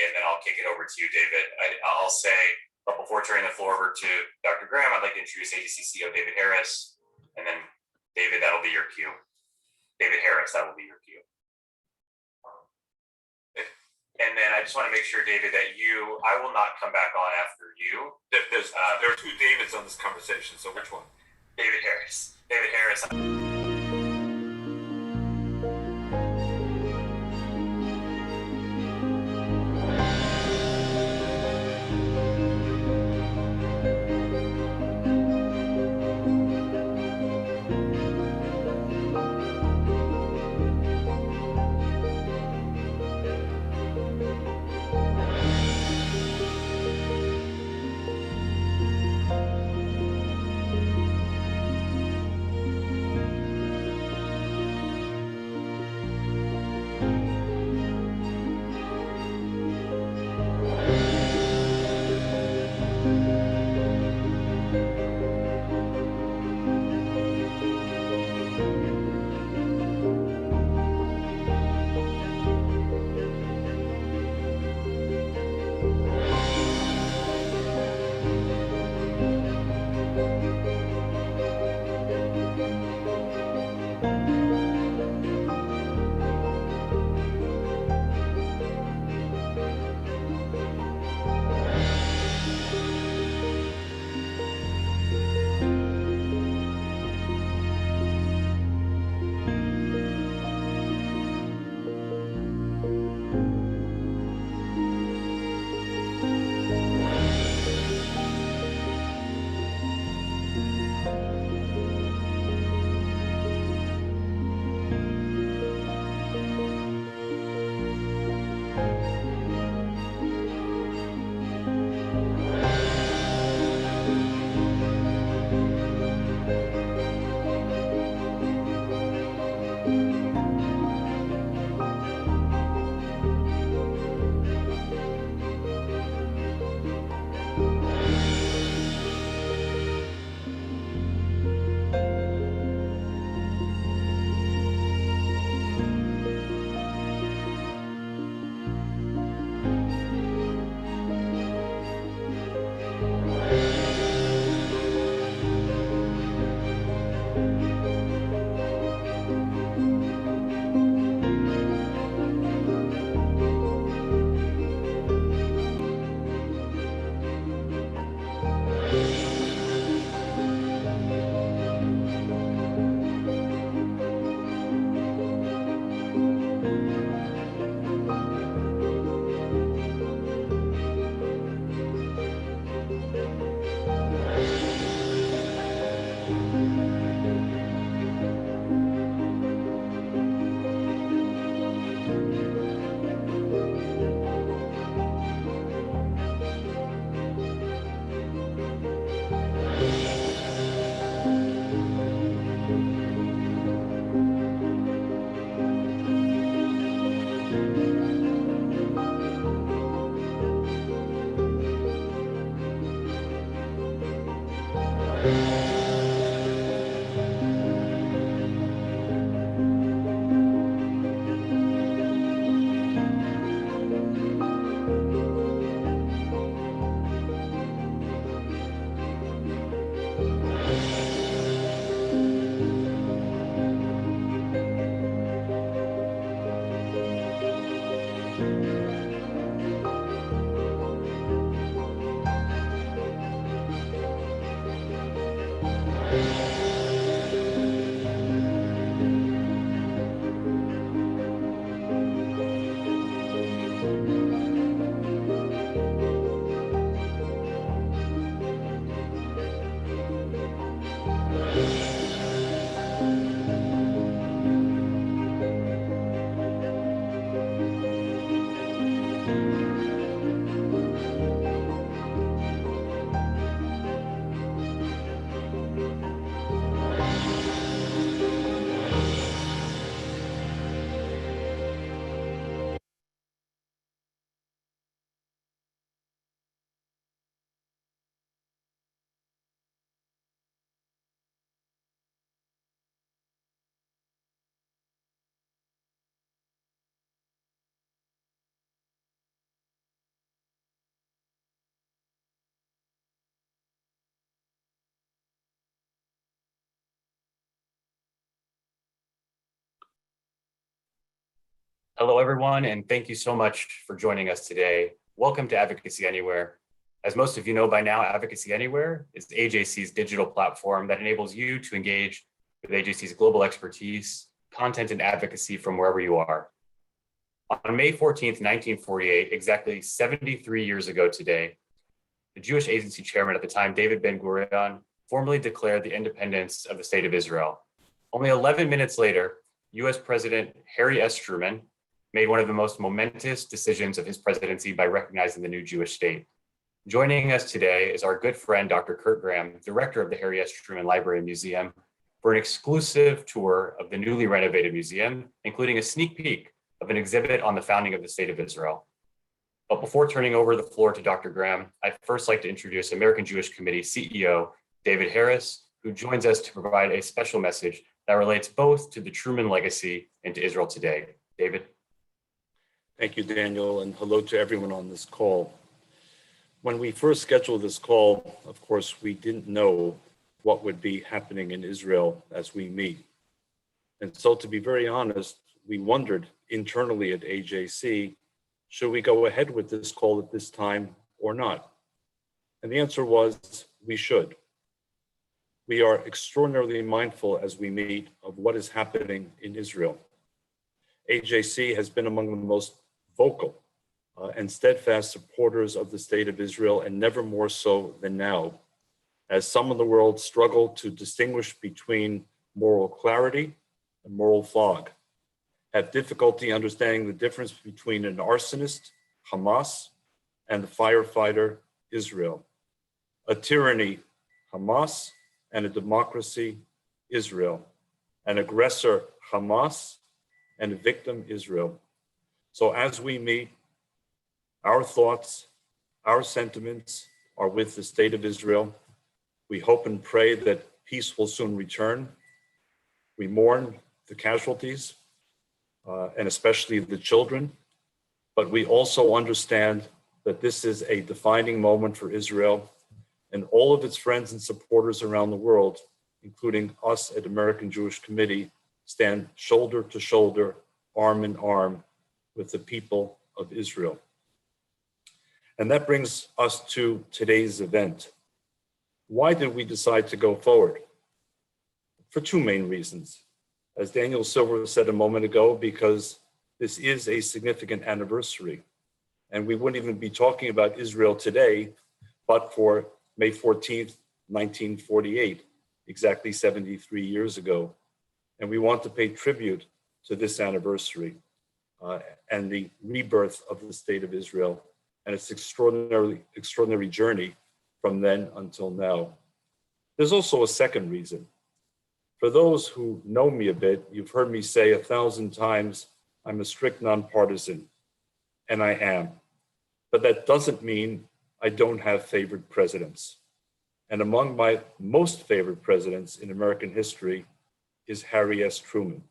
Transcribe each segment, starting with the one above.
and then I'll kick it over to you, David. I'll say, but before turning the floor over to Dr. Graham, I'd like to introduce AJC CEO David Harris, and then David, that'll be your cue. David Harris, that will be your cue. And then I just want to make sure, David, that I will not come back on after you. There are two Davids on this conversation, so which one? David Harris. David Harris. Hello, everyone, and thank you so much for joining us today. Welcome to Advocacy Anywhere. As most of you know by now, Advocacy Anywhere is AJC's digital platform that enables you to engage with AJC's global expertise, content, and advocacy from wherever you are. On May 14th, 1948, exactly 73 years ago today, the Jewish Agency Chairman at the time, David Ben-Gurion, formally declared the independence of the State of Israel. Only 11 minutes later, US President Harry S. Truman made one of the most momentous decisions of his presidency by recognizing the new Jewish state. Joining us today is our good friend, Dr. Kirk Graham, director of the Harry S. Truman Library and Museum, for an exclusive tour of the newly renovated museum, including a sneak peek of an exhibit on the founding of the State of Israel. But before turning over the floor to Dr. Graham, I'd first like to introduce American Jewish Committee CEO, David Harris, who joins us to provide a special message that relates both to the Truman legacy and to Israel today. David. Thank you, Daniel, and hello to everyone on this call. When we first scheduled this call, of course, we didn't know what would be happening in Israel as we meet. And so, to be very honest, we wondered internally at AJC, should we go ahead with this call at this time or not? And the answer was, we should. We are extraordinarily mindful as we meet of what is happening in Israel. AJC has been among the most vocal and steadfast supporters of the State of Israel, and never more so than now, as some in the world struggle to distinguish between moral clarity and moral fog, have difficulty understanding the difference between an arsonist, Hamas, and the firefighter, Israel, a tyranny, Hamas, and a democracy, Israel, an aggressor, Hamas, and a victim, Israel. So as we meet, our thoughts, our sentiments are with the State of Israel. We hope and pray that peace will soon return. We mourn the casualties, and especially the children, but we also understand that this is a defining moment for Israel and all of its friends and supporters around the world, including us at American Jewish Committee, stand shoulder to shoulder, arm in arm with the people of Israel. And that brings us to today's event. Why did we decide to go forward? For two main reasons. As Daniel Silver said a moment ago, because this is a significant anniversary, and we wouldn't even be talking about Israel today, but for May 14th, 1948, exactly 73 years ago. And we want to pay tribute to this anniversary and the rebirth of the State of Israel and its extraordinary journey from then until now. There's also a second reason. For those who know me a bit, you've heard me say 1,000 times, I'm a strict nonpartisan, and I am. But that doesn't mean I don't have favorite presidents. And among my most favorite presidents in American history is Harry S. Truman.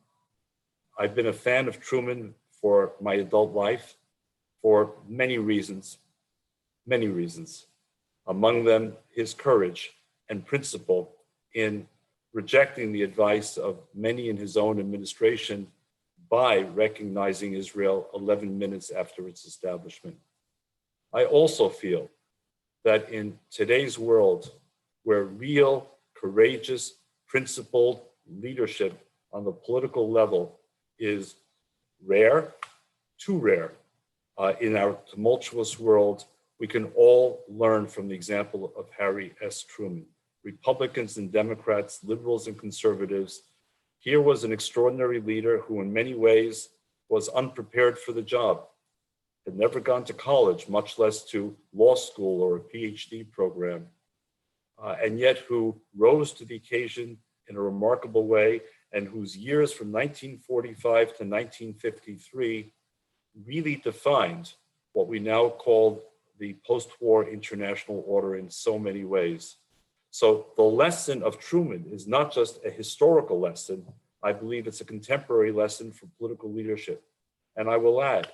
I've been a fan of Truman for my adult life for many reasons. Among them, his courage and principle in rejecting the advice of many in his own administration by recognizing Israel 11 minutes after its establishment. I also feel that in today's world, where real, courageous, principled leadership on the political level is rare, too rare, in our tumultuous world, we can all learn from the example of Harry S. Truman. Republicans and Democrats, liberals and conservatives, here was an extraordinary leader who in many ways was unprepared for the job, had never gone to college, much less to law school or a PhD program, and yet who rose to the occasion in a remarkable way, and whose years from 1945 to 1953 really defined what we now call the post-war international order in so many ways. So the lesson of Truman is not just a historical lesson. I believe it's a contemporary lesson for political leadership. And I will add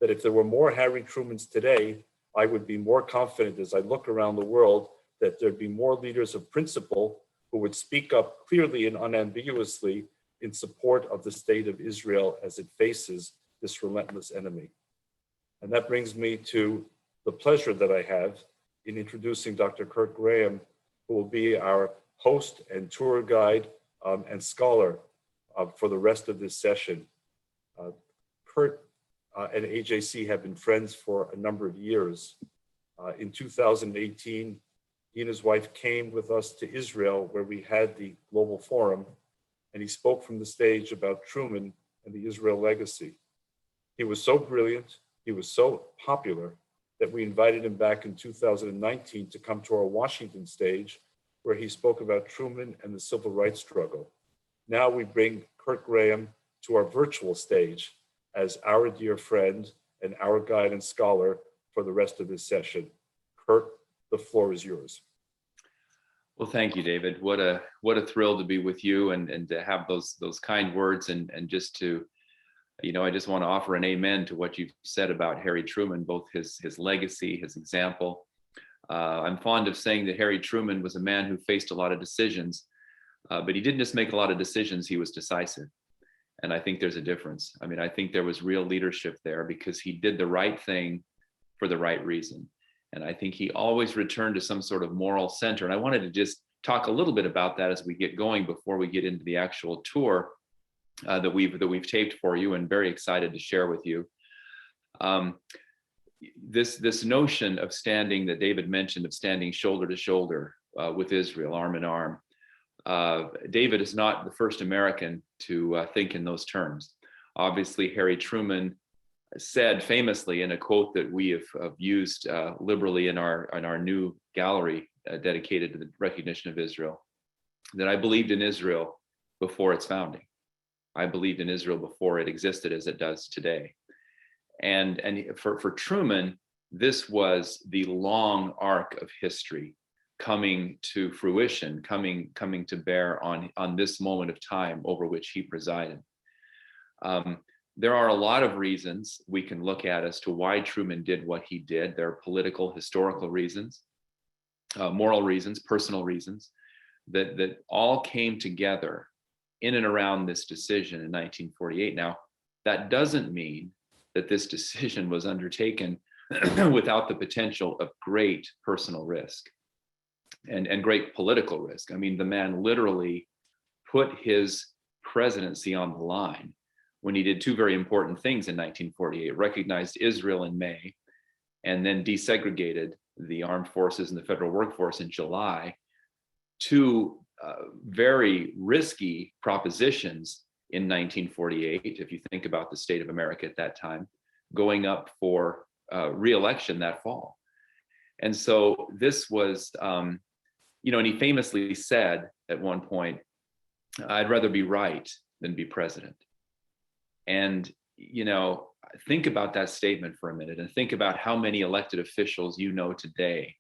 that if there were more Harry Trumans today, I would be more confident as I look around the world that there'd be more leaders of principle who would speak up clearly and unambiguously in support of the State of Israel as it faces this relentless enemy. And that brings me to the pleasure that I have in introducing Dr. Kirk Graham, who will be our host and tour guide and scholar for the rest of this session. Kurt and AJC have been friends for a number of years. In 2018, he and his wife came with us to Israel, where we had the Global Forum, and he spoke from the stage about Truman and the Israel legacy. He was so brilliant, he was so popular, that we invited him back in 2019 to come to our Washington stage, where he spoke about Truman and the civil rights struggle. Now we bring Kirk Graham to our virtual stage as our dear friend and our guide and scholar for the rest of this session. Kirk, the floor is yours. Well, thank you, David. What a thrill to be with you and to have those kind words and just to, I just want to offer an amen to what you've said about Harry Truman, both his legacy, his example. I'm fond of saying that Harry Truman was a man who faced a lot of decisions, but he didn't just make a lot of decisions, he was decisive. And I think there's a difference. I mean, I think there was real leadership there because he did the right thing for the right reason. And I think he always returned to some sort of moral center. And I wanted to just talk a little bit about that as we get going before we get into the actual tour that we've taped for you and very excited to share with you. This notion of standing that David mentioned, of standing shoulder to shoulder with Israel, arm in arm. David is not the first American to think in those terms. Obviously, Harry Truman said famously in a quote that we have used liberally in our new gallery dedicated to the recognition of Israel, that I believed in Israel before its founding. I believed in Israel before it existed as it does today. And for Truman, this was the long arc of history coming to fruition, coming to bear on this moment of time over which he presided. There are a lot of reasons we can look at as to why Truman did what he did. There are political, historical reasons, moral reasons, personal reasons that all came together in and around this decision in 1948. Now, that doesn't mean that this decision was undertaken without the potential of great personal risk and great political risk. I mean, the man literally put his presidency on the line when he did two very important things in 1948, recognized Israel in May, and then desegregated the armed forces and the federal workforce in July. Two very risky propositions in 1948, if you think about the state of America at that time, going up for re-election that fall. And so this was, and he famously said at one point, "I'd rather be right than be president." And, think about that statement for a minute and think about how many elected officials today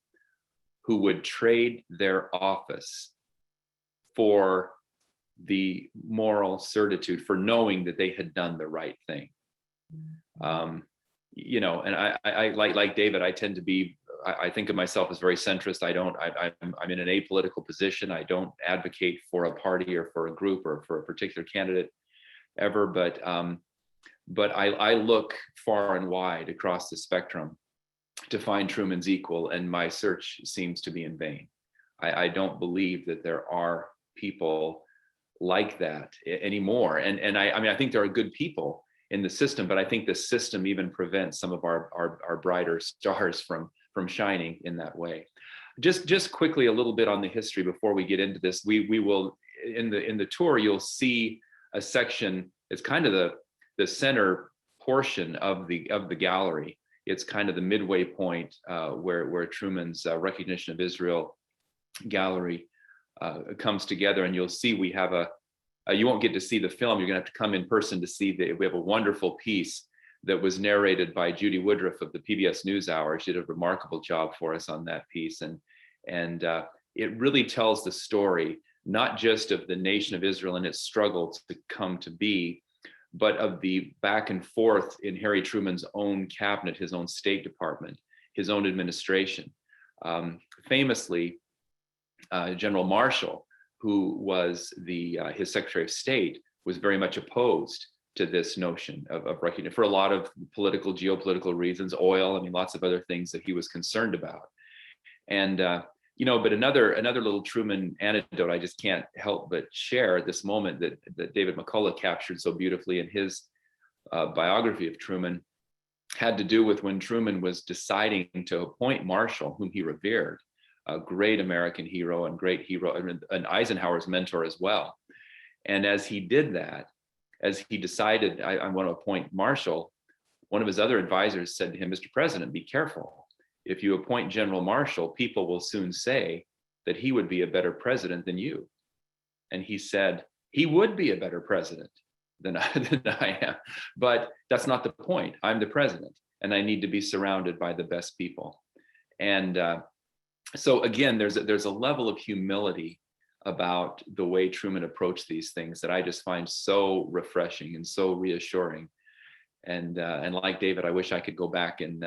who would trade their office for the moral certitude, for knowing that they had done the right thing. And I like David, I tend to be, I think of myself as very centrist. I'm in an apolitical position. I don't advocate for a party or for a group or for a particular candidate ever, but I look far and wide across the spectrum to find Truman's equal, and my search seems to be in vain. I don't believe that there are people like that anymore. And I think there are good people in the system, but I think the system even prevents some of our brighter stars from shining in that way. Just quickly a little bit on the history before we get into this. We will in the tour, you'll see a section. It's kind of the center portion of the gallery. It's kind of the midway point where Truman's recognition of Israel gallery comes together, and you'll see we have you won't get to see the film. You're gonna have to come in person to see we have a wonderful piece that was narrated by Judy Woodruff of the PBS NewsHour. She did a remarkable job for us on that piece, and it really tells the story not just of the nation of Israel and its struggle to come to be, but of the back and forth in Harry Truman's own cabinet, his own State Department, his own administration. Famously, General Marshall, who was his Secretary of State, was very much opposed to this notion of recognition for a lot of political, geopolitical reasons, oil, I mean, lots of other things that he was concerned about. And, but another little Truman anecdote I just can't help but share at this moment that David McCullough captured so beautifully in his biography of Truman had to do with when Truman was deciding to appoint Marshall, whom he revered, a great American hero and great hero, and Eisenhower's mentor as well. And as he did that, as he decided, I want to appoint Marshall, one of his other advisors said to him, "Mr. President, be careful. If you appoint General Marshall, people will soon say that he would be a better president than you." And he said, "He would be a better president than I am. But that's not the point. I'm the president, and I need to be surrounded by the best people." And so again, there's a level of humility about the way Truman approached these things that I just find so refreshing and so reassuring. And like David, I wish I could go back and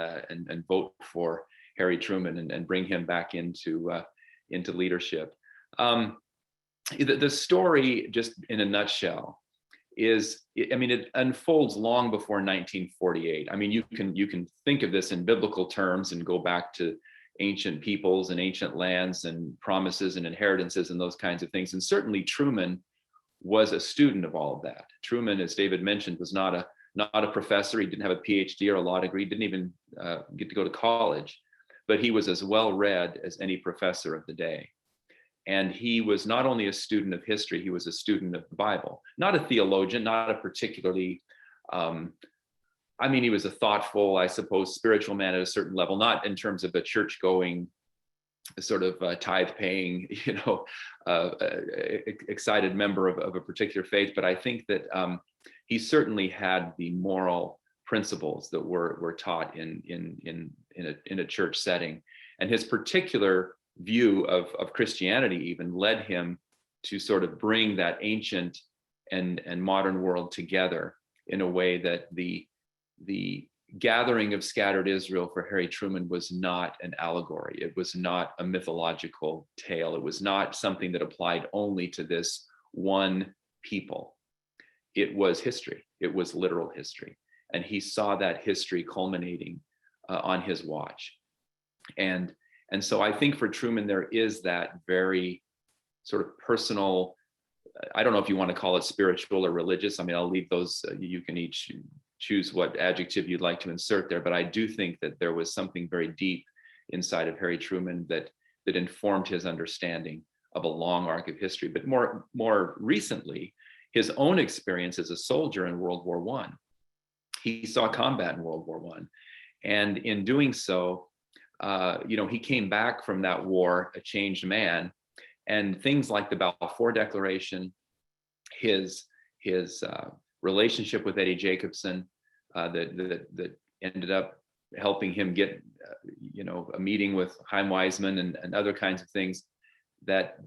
vote for Harry Truman and bring him back into leadership. The story, just in a nutshell, is, I mean, it unfolds long before 1948. I mean, you can think of this in biblical terms and go back to ancient peoples and ancient lands and promises and inheritances and those kinds of things. And certainly Truman was a student of all of that. Truman, as David mentioned, was not a professor. He didn't have a PhD or a law degree, didn't even get to go to college, but he was as well read as any professor of the day. And he was not only a student of history, he was a student of the Bible, not a theologian, not a particularly, he was a thoughtful, I suppose, spiritual man at a certain level, not in terms of a church-going, sort of tithe-paying, excited member of a particular faith. But I think that he certainly had the moral principles that were taught in a church setting, and his particular view of Christianity even led him to sort of bring that ancient and modern world together in a way that the gathering of scattered Israel for Harry Truman was not an allegory. It was not a mythological tale. It was not something that applied only to this one people. It was history. It was literal history. And he saw that history culminating on his watch. And so I think for Truman, there is that very sort of personal, I don't know if you want to call it spiritual or religious. I mean, I'll leave those, you can each choose what adjective you'd like to insert there. But I do think that there was something very deep inside of Harry Truman that informed his understanding of a long arc of history. But more recently, his own experience as a soldier in World War I. He saw combat in World War I. And in doing so, he came back from that war a changed man, and things like the Balfour Declaration, his relationship with Eddie Jacobson, that ended up helping him get, a meeting with Chaim Weizmann and other kinds of things that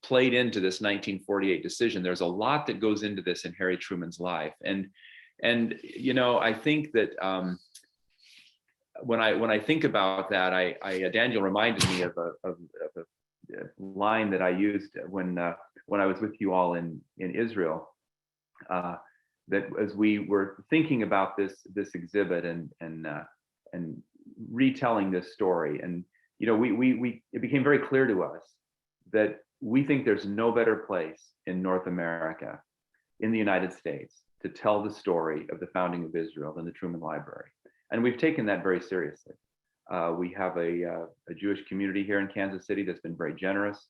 played into this 1948 decision. There's a lot that goes into this in Harry Truman's life, and I think that. When I think about that, Daniel reminded me of a line that I used when I was with you all in Israel. That as we were thinking about this exhibit and retelling this story, and it became very clear to us that we think there's no better place in North America, in the United States, to tell the story of the founding of Israel than the Truman Library. And we've taken that very seriously. We have a Jewish community here in Kansas City that's been very generous,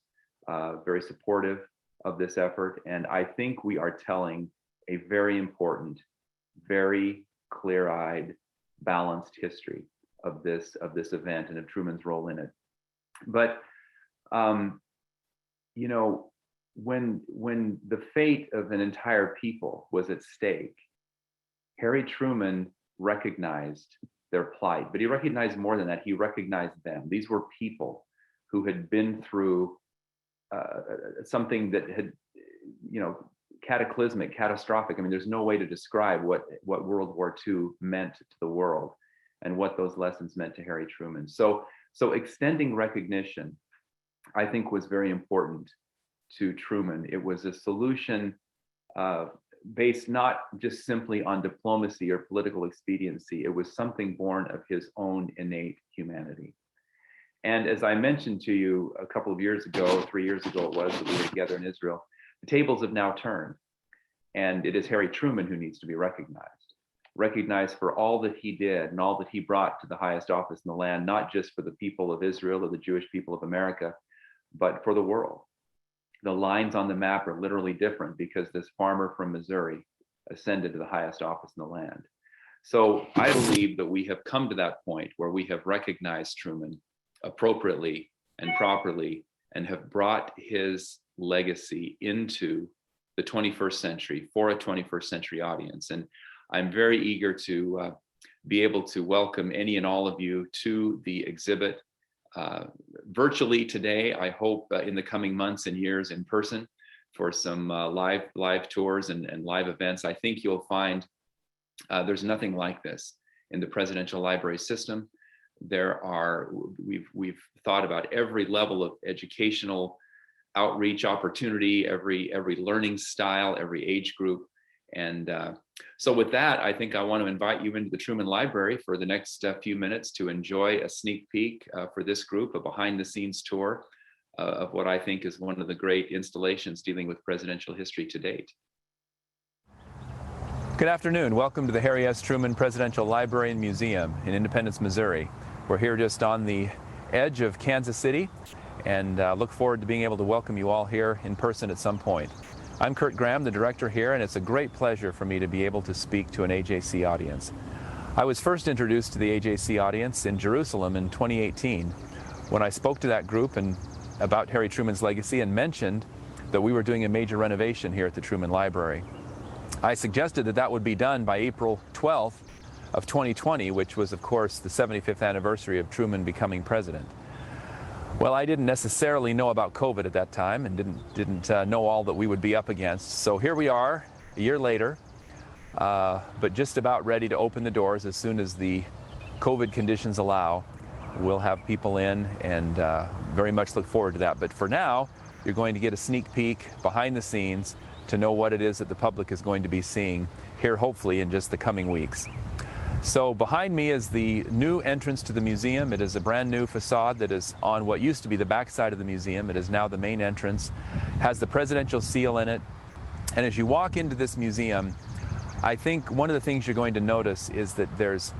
very supportive of this effort. And I think we are telling a very important, very clear-eyed, balanced history of this event and of Truman's role in it. But when the fate of an entire people was at stake, Harry Truman recognized their plight, but he recognized more than that. He recognized them. These were people who had been through something that had, cataclysmic, catastrophic. I mean, there's no way to describe what World War II meant to the world and what those lessons meant to Harry Truman. So extending recognition, I think, was very important to Truman. It was a solution based not just simply on diplomacy or political expediency. It was something born of his own innate humanity. And as I mentioned to you a couple of years ago, 3 years ago it was, that we were together in Israel, the tables have now turned. And it is Harry Truman who needs to be recognized for all that he did and all that he brought to the highest office in the land, not just for the people of Israel or the Jewish people of America, but for the world. The lines on the map are literally different because this farmer from Missouri ascended to the highest office in the land. So I believe that we have come to that point where we have recognized Truman appropriately and properly and have brought his legacy into the 21st century for a 21st century audience. And I'm very eager to be able to welcome any and all of you to the exhibit virtually today. I hope in the coming months and years in person for some live tours and live events. I think you'll find there's nothing like this in the presidential library system. We've thought about every level of educational outreach opportunity, every learning style, every age group. And so with that, I think I want to invite you into the Truman Library for the next few minutes to enjoy a sneak peek for this group, a behind the scenes tour of what I think is one of the great installations dealing with presidential history to date. Good afternoon. Welcome to the Harry S. Truman Presidential Library and Museum in Independence, Missouri. We're here just on the edge of Kansas City and look forward to being able to welcome you all here in person at some point. I'm Kirk Graham, the director here, and it's a great pleasure for me to be able to speak to an AJC audience. I was first introduced to the AJC audience in Jerusalem in 2018 when I spoke to that group about Harry Truman's legacy and mentioned that we were doing a major renovation here at the Truman Library. I suggested that that would be done by April 12th of 2020, which was, of course, the 75th anniversary of Truman becoming president. Well, I didn't necessarily know about COVID at that time and didn't know all that we would be up against. So here we are, a year later, but just about ready to open the doors as soon as the COVID conditions allow. We'll have people in and very much look forward to that. But for now, you're going to get a sneak peek behind the scenes to know what it is that the public is going to be seeing here, hopefully, in just the coming weeks. So behind me is the new entrance to the museum. It is a brand new facade that is on what used to be the backside of the museum. It is now the main entrance, has the presidential seal in it. And as you walk into this museum, I think one of the things you're going to notice is that there's,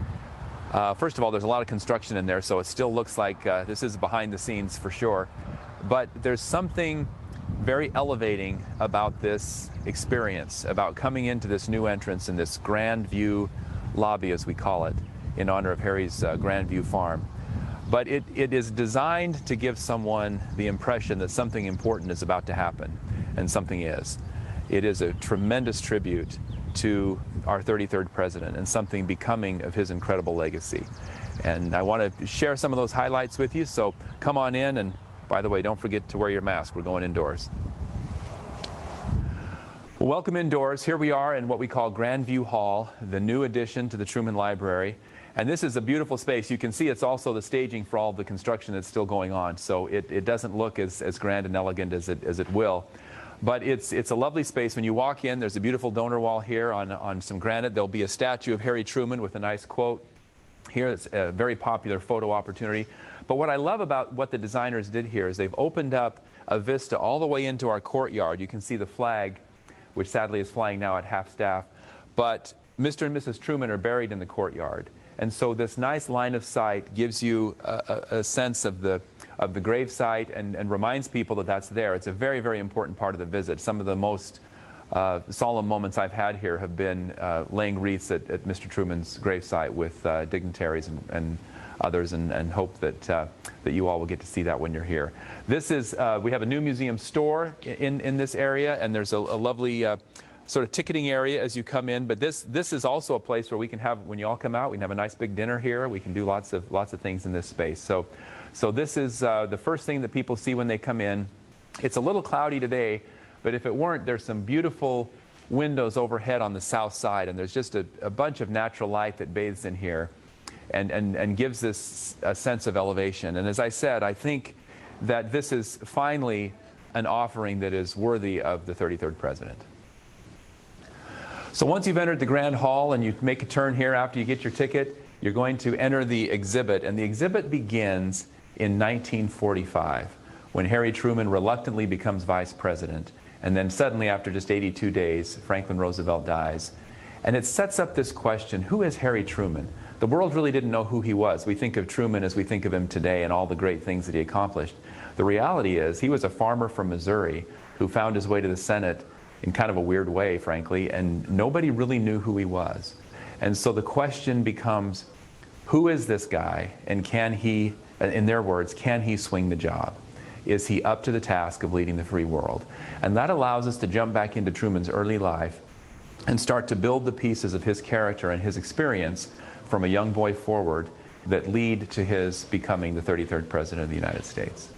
first of all, there's a lot of construction in there, so it still looks like this is behind the scenes for sure. But there's something very elevating about this experience, about coming into this new entrance in this grand view lobby, as we call it, in honor of Harry's Grand View farm. But it is designed to give someone the impression that something important is about to happen, and something is. It is a tremendous tribute to our 33rd president and something becoming of his incredible legacy. And I want to share some of those highlights with you, so come on in, and by the way, don't forget to wear your mask. We're going indoors. Welcome indoors. Here we are in what we call Grand View Hall, the new addition to the Truman Library. And this is a beautiful space. You can see it's also the staging for all the construction that's still going on. So it doesn't look as grand and elegant as it will. But it's a lovely space. When you walk in, there's a beautiful donor wall here on some granite. There'll be a statue of Harry Truman with a nice quote. Here it's a very popular photo opportunity. But what I love about what the designers did here is they've opened up a vista all the way into our courtyard. You can see the flag, which sadly is flying now at half staff. But Mr. and Mrs. Truman are buried in the courtyard. And so this nice line of sight gives you a sense of the gravesite and reminds people that that's there. It's a very, very important part of the visit. Some of the most solemn moments I've had here have been laying wreaths at Mr. Truman's gravesite with dignitaries and others, and hope that you all will get to see that when you're here. This is, we have a new museum store in this area, and there's a lovely sort of ticketing area as you come in. But this is also a place where we can have, when you all come out, we can have a nice big dinner here. We can do lots of things in this space. So this is the first thing that people see when they come in. It's a little cloudy today, but if it weren't, there's some beautiful windows overhead on the south side, and there's just a bunch of natural light that bathes in here and gives this a sense of elevation. And as I said, I think that this is finally an offering that is worthy of the 33rd president. So once you've entered the Grand Hall and you make a turn here after you get your ticket, you're going to enter the exhibit. And the exhibit begins in 1945, when Harry Truman reluctantly becomes vice president. And then suddenly, after just 82 days, Franklin Roosevelt dies. And it sets up this question, who is Harry Truman? The world really didn't know who he was. We think of Truman as we think of him today and all the great things that he accomplished. The reality is he was a farmer from Missouri who found his way to the Senate in kind of a weird way, frankly, and nobody really knew who he was. And so the question becomes, who is this guy, and can he, in their words, can he swing the job? Is he up to the task of leading the free world? And that allows us to jump back into Truman's early life and start to build the pieces of his character and his experience from a young boy forward that lead to his becoming the 33rd President of the United States.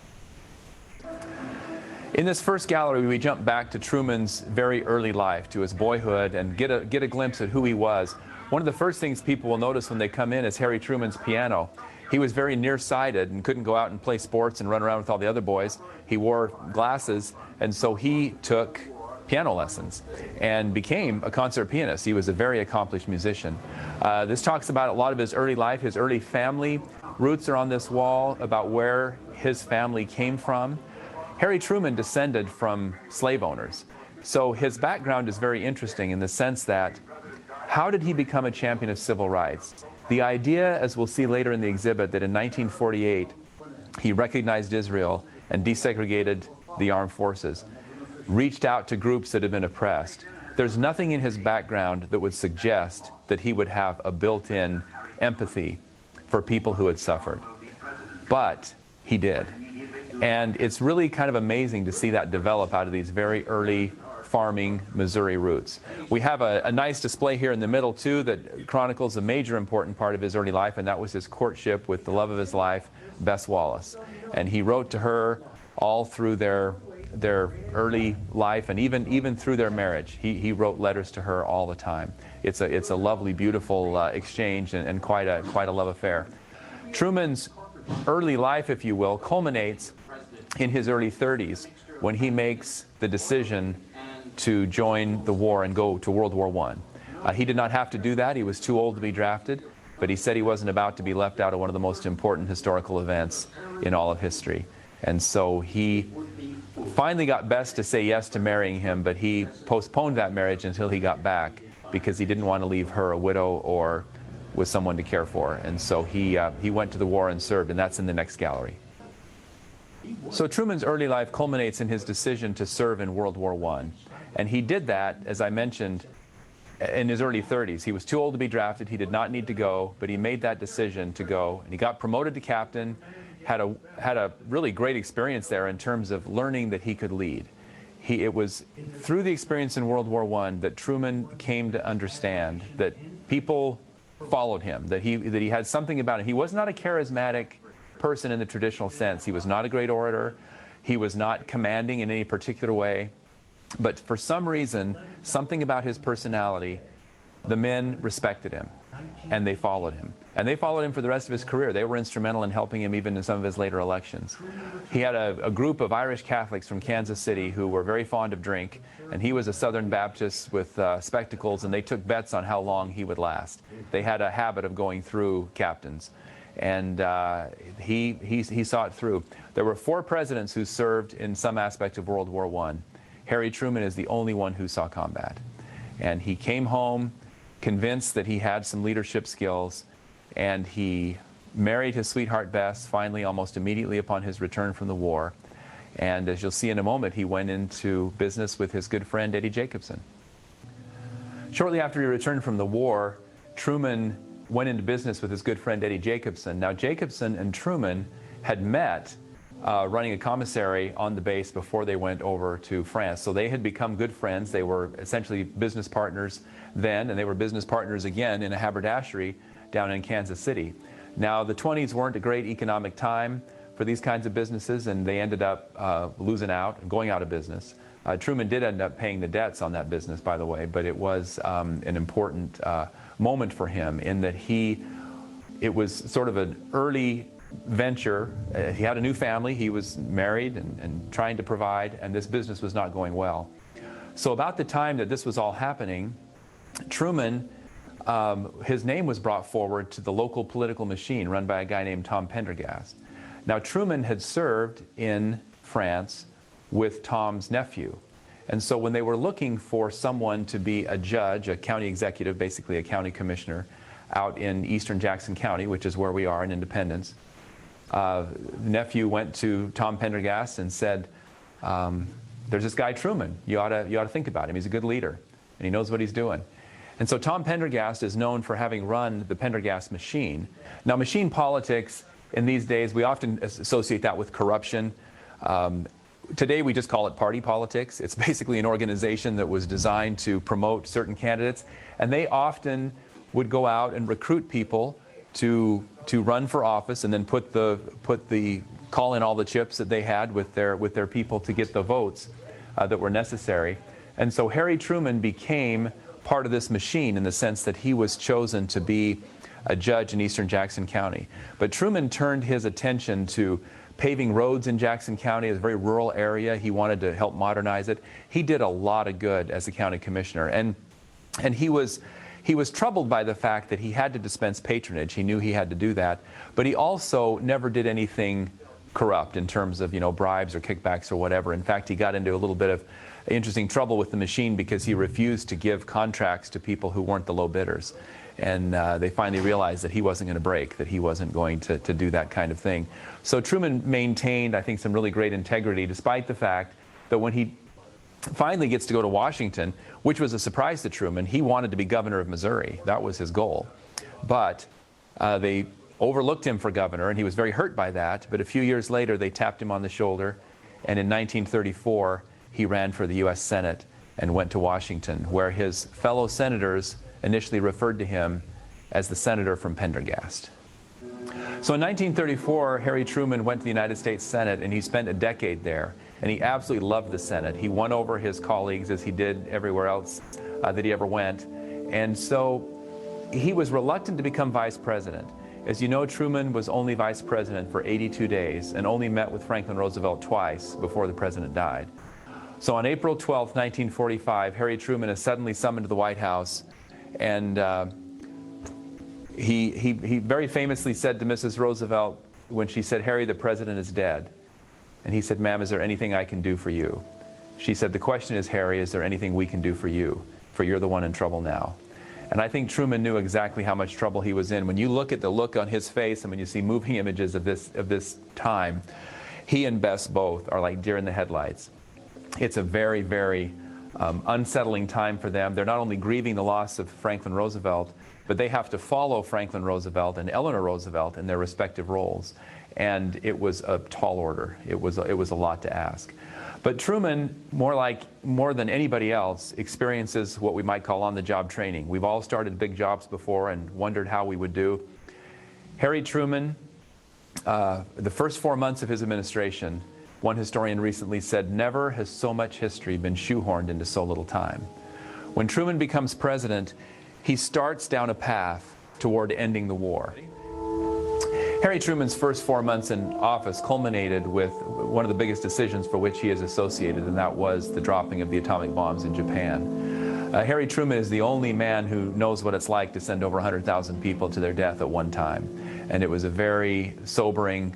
In this first gallery, we jump back to Truman's very early life, to his boyhood, and get a glimpse at who he was. One of the first things people will notice when they come in is Harry Truman's piano. He was very nearsighted and couldn't go out and play sports and run around with all the other boys. He wore glasses, and so he took piano lessons and became a concert pianist. He was a very accomplished musician. This talks about a lot of his early life. His early family roots are on this wall, about where his family came from. Harry Truman descended from slave owners. So his background is very interesting in the sense that, how did he become a champion of civil rights? The idea, as we'll see later in the exhibit, that in 1948 he recognized Israel and desegregated the armed forces, reached out to groups that had been oppressed. There's nothing in his background that would suggest that he would have a built-in empathy for people who had suffered. But he did. And it's really kind of amazing to see that develop out of these very early farming Missouri roots. We have a nice display here in the middle, too, that chronicles a major important part of his early life, and that was his courtship with the love of his life, Bess Wallace. And he wrote to her all through their early life, and even through their marriage. He wrote letters to her all the time. It's a lovely, beautiful exchange, and quite a love affair. Truman's early life, if you will, culminates in his early 30s when he makes the decision to join the war and go to World War I. He did not have to do that. He was too old to be drafted, but he said he wasn't about to be left out of one of the most important historical events in all of history. And so he finally got Bess to say yes to marrying him, but he postponed that marriage until he got back because he didn't want to leave her a widow or with someone to care for. And so he went to the war and served, and that's in the next gallery. So Truman's early life culminates in his decision to serve in World War I. And he did that, as I mentioned, in his early 30s. He was too old to be drafted. He did not need to go, but he made that decision to go. And he got promoted to captain, had a really great experience there in terms of learning that he could lead. It was through the experience in World War I that Truman came to understand that people followed him, that he had something about him. He was not a charismatic person in the traditional sense. He was not a great orator. He was not commanding in any particular way. But for some reason, something about his personality, the men respected him, and they followed him. And they followed him for the rest of his career. They were instrumental in helping him even in some of his later elections. He had a group of Irish Catholics from Kansas City who were very fond of drink, and he was a Southern Baptist with spectacles, and they took bets on how long he would last. They had a habit of going through captains, and he saw it through. There were 4 presidents who served in some aspect of World War I. Harry Truman is the only one who saw combat. And he came home convinced that he had some leadership skills, and he married his sweetheart Bess finally almost immediately upon his return from the war. And as you'll see in a moment, he went into business with his good friend Eddie Jacobson. Shortly after he returned from the war, Truman went into business with his good friend Eddie Jacobson. Now, Jacobson and Truman had met running a commissary on the base before they went over to France. So they had become good friends. They were essentially business partners then, and they were business partners again in a haberdashery down in Kansas City. Now, the 20s weren't a great economic time for these kinds of businesses, and they ended up losing out and going out of business. Truman did end up paying the debts on that business, by the way, but it was an important moment for him in that it was sort of an early venture. He had a new family. He was married and trying to provide, and this business was not going well. So about the time that this was all happening, Truman, his name was brought forward to the local political machine run by a guy named Tom Pendergast. Now, Truman had served in France with Tom's nephew. And so when they were looking for someone to be a judge, a county executive, basically a county commissioner, out in eastern Jackson County, which is where we are in Independence, the nephew went to Tom Pendergast and said, there's this guy Truman, you ought to think about him. He's a good leader, and he knows what he's doing. And so Tom Pendergast is known for having run the Pendergast machine. Now, machine politics in these days, we often associate that with corruption. Today, we just call it party politics. It's basically an organization that was designed to promote certain candidates, and they often would go out and recruit people to run for office, and then call in all the chips that they had with their people to get the votes that were necessary. And so Harry Truman became part of this machine in the sense that he was chosen to be a judge in eastern Jackson County. But Truman turned his attention to paving roads in Jackson County. It's a very rural area. He wanted to help modernize it. He did a lot of good as a county commissioner. And he was troubled by the fact that he had to dispense patronage. He knew he had to do that. But he also never did anything corrupt in terms of, bribes or kickbacks or whatever. In fact, he got into a little bit of interesting trouble with the machine because he refused to give contracts to people who weren't the low bidders. And they finally realized that he wasn't going to break, that he wasn't going to do that kind of thing. So Truman maintained, I think, some really great integrity, despite the fact that when he finally gets to go to Washington, which was a surprise to Truman, he wanted to be governor of Missouri. That was his goal. But they overlooked him for governor, and he was very hurt by that. But a few years later, they tapped him on the shoulder, and in 1934, he ran for the U.S. Senate and went to Washington, where his fellow senators initially referred to him as the senator from Pendergast. So in 1934, Harry Truman went to the United States Senate, and he spent a decade there. And he absolutely loved the Senate. He won over his colleagues, as he did everywhere else that he ever went. And so he was reluctant to become vice president. As you know, Truman was only vice president for 82 days and only met with Franklin Roosevelt twice before the president died. So on April 12, 1945, Harry Truman is suddenly summoned to the White House, and he very famously said to Mrs. Roosevelt when she said, "Harry, the president is dead." And he said, "Ma'am, is there anything I can do for you?" She said, "The question is, Harry, is there anything we can do for you? For you're the one in trouble now." And I think Truman knew exactly how much trouble he was in. When you look at the look on his face and when you see moving images of this time, he and Bess both are like deer in the headlights. It's a very, very unsettling time for them. They're not only grieving the loss of Franklin Roosevelt, but they have to follow Franklin Roosevelt and Eleanor Roosevelt in their respective roles. And it was a tall order. It was a lot to ask. But Truman, more than anybody else, experiences what we might call on-the-job training. We've all started big jobs before and wondered how we would do. Harry Truman, the first 4 months of his administration, one historian recently said, never has so much history been shoehorned into so little time. When Truman becomes president, he starts down a path toward ending the war. Harry Truman's first 4 months in office culminated with one of the biggest decisions for which he is associated, and that was the dropping of the atomic bombs in Japan. Harry Truman is the only man who knows what it's like to send over 100,000 people to their death at one time. And it was a very sobering,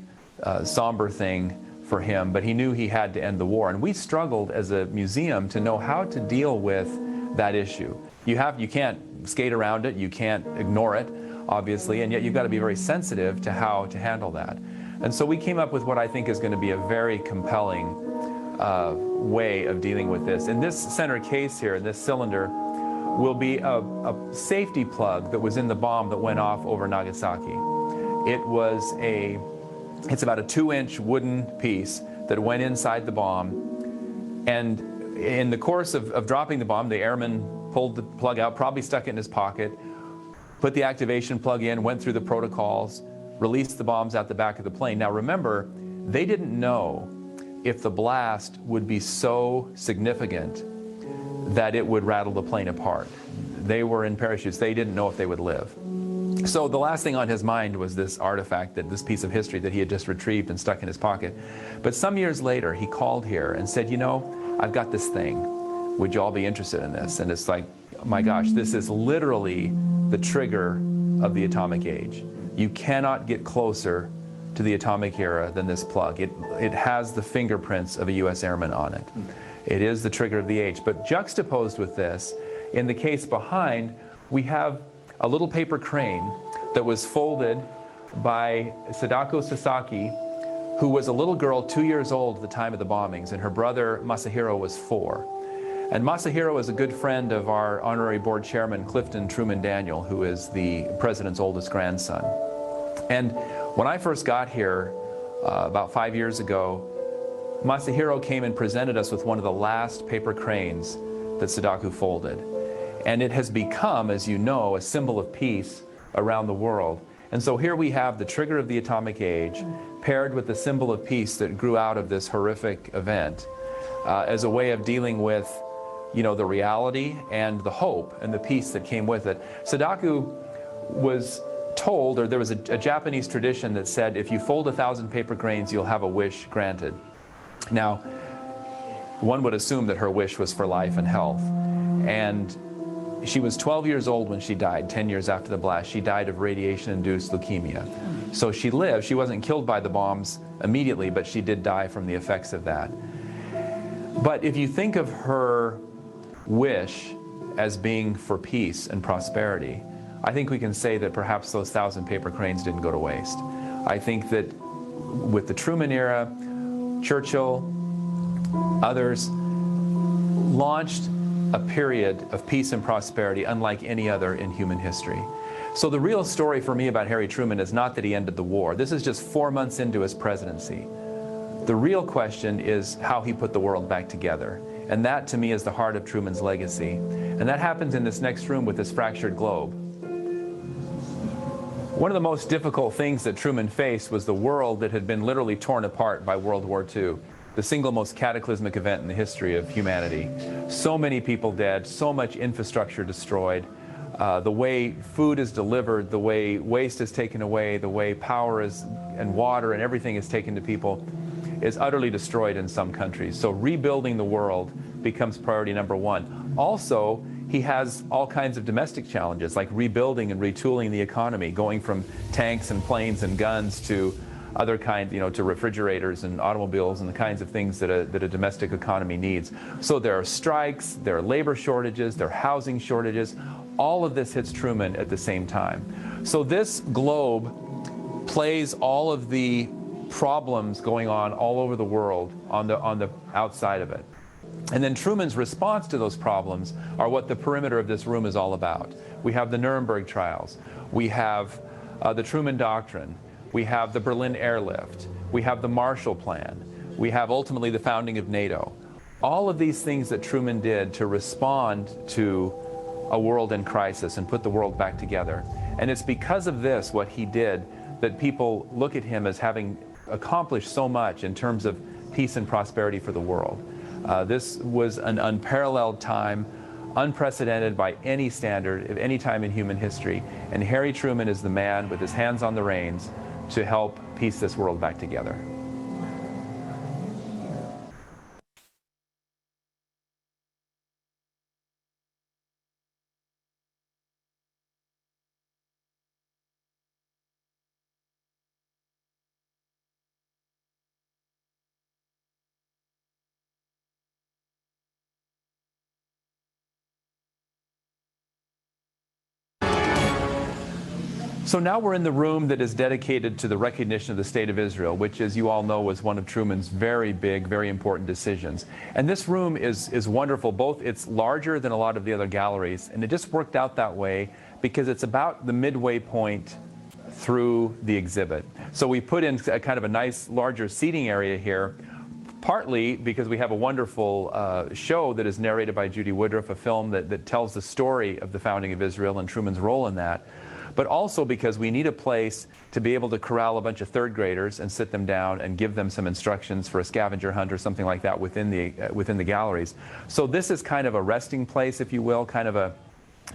somber thing for him, but he knew he had to end the war. And we struggled as a museum to know how to deal with that issue. You can't skate around it, you can't ignore it, obviously, and yet you've got to be very sensitive to how to handle that. And so we came up with what I think is going to be a very compelling way of dealing with this. In this center case here, this cylinder, will be a safety plug that was in the bomb that went off over Nagasaki. It's about a 2-inch wooden piece that went inside the bomb, and in the course of dropping the bomb, the airman pulled the plug out, probably stuck it in his pocket, put the activation plug in, went through the protocols, released the bombs out the back of the plane. Now remember, they didn't know if the blast would be so significant that it would rattle the plane apart. They were in parachutes. They didn't know if they would live. So the last thing on his mind was this artifact, this piece of history that he had just retrieved and stuck in his pocket. But some years later, he called here and said, "You know, I've got this thing. Would you all be interested in this?" And it's like, my gosh, this is literally the trigger of the atomic age. You cannot get closer to the atomic era than this plug. It has the fingerprints of a U.S. airman on it. It is the trigger of the age. But juxtaposed with this, in the case behind, we have a little paper crane that was folded by Sadako Sasaki, who was a little girl 2 years old at the time of the bombings, and her brother Masahiro was 4. And Masahiro is a good friend of our honorary board chairman, Clifton Truman Daniel, who is the president's oldest grandson. And when I first got here about 5 years ago, Masahiro came and presented us with one of the last paper cranes that Sadako folded. And it has become, as you know, a symbol of peace around the world. And so here we have the trigger of the atomic age paired with the symbol of peace that grew out of this horrific event as a way of dealing with, you know, the reality and the hope and the peace that came with it. Sadako was told, or there was a Japanese tradition that said, if you fold 1,000 paper cranes, you'll have a wish granted. Now, one would assume that her wish was for life and health. And she was 12 years old when she died, 10 years after the blast. She died of radiation-induced leukemia. So she lived. She wasn't killed by the bombs immediately, but she did die from the effects of that. But if you think of her wish as being for peace and prosperity, I think we can say that perhaps those 1,000 paper cranes didn't go to waste. I think that with the Truman era, Churchill, others launched a period of peace and prosperity unlike any other in human history. So the real story for me about Harry Truman is not that he ended the war. This is just 4 months into his presidency. The real question is how he put the world back together. And that, to me, is the heart of Truman's legacy. And that happens in this next room with this fractured globe. One of the most difficult things that Truman faced was the world that had been literally torn apart by World War II, the single most cataclysmic event in the history of humanity. So many people dead, so much infrastructure destroyed, the way food is delivered, the way waste is taken away, the way power is, and water and everything is taken to people is utterly destroyed in some countries. So rebuilding the world becomes priority number one. Also, he has all kinds of domestic challenges, like rebuilding and retooling the economy, going from tanks and planes and guns to other kinds, you know, to refrigerators and automobiles and the kinds of things that a domestic economy needs. So there are strikes, there are labor shortages, there are housing shortages. All of this hits Truman at the same time. So this globe plays all of the problems going on all over the world on the outside of it. And then Truman's response to those problems are what the perimeter of this room is all about. We have the Nuremberg trials. We have the Truman Doctrine. We have the Berlin Airlift. We have the Marshall Plan. We have ultimately the founding of NATO. All of these things that Truman did to respond to a world in crisis and put the world back together. And it's because of this, what he did, that people look at him as having accomplished so much in terms of peace and prosperity for the world. This was an unparalleled time, unprecedented by any standard of any time in human history. And Harry Truman is the man with his hands on the reins to help piece this world back together. So now we're in the room that is dedicated to the recognition of the State of Israel, which, as you all know, was one of Truman's very big, very important decisions. And this room is wonderful. Both, it's larger than a lot of the other galleries, and it just worked out that way because it's about the midway point through the exhibit. So we put in a kind of a nice, larger seating area here, partly because we have a wonderful show that is narrated by Judy Woodruff, a film that tells the story of the founding of Israel and Truman's role in that. But also because we need a place to be able to corral a bunch of third graders and sit them down and give them some instructions for a scavenger hunt or something like that within the galleries. So this is kind of a resting place, if you will, kind of a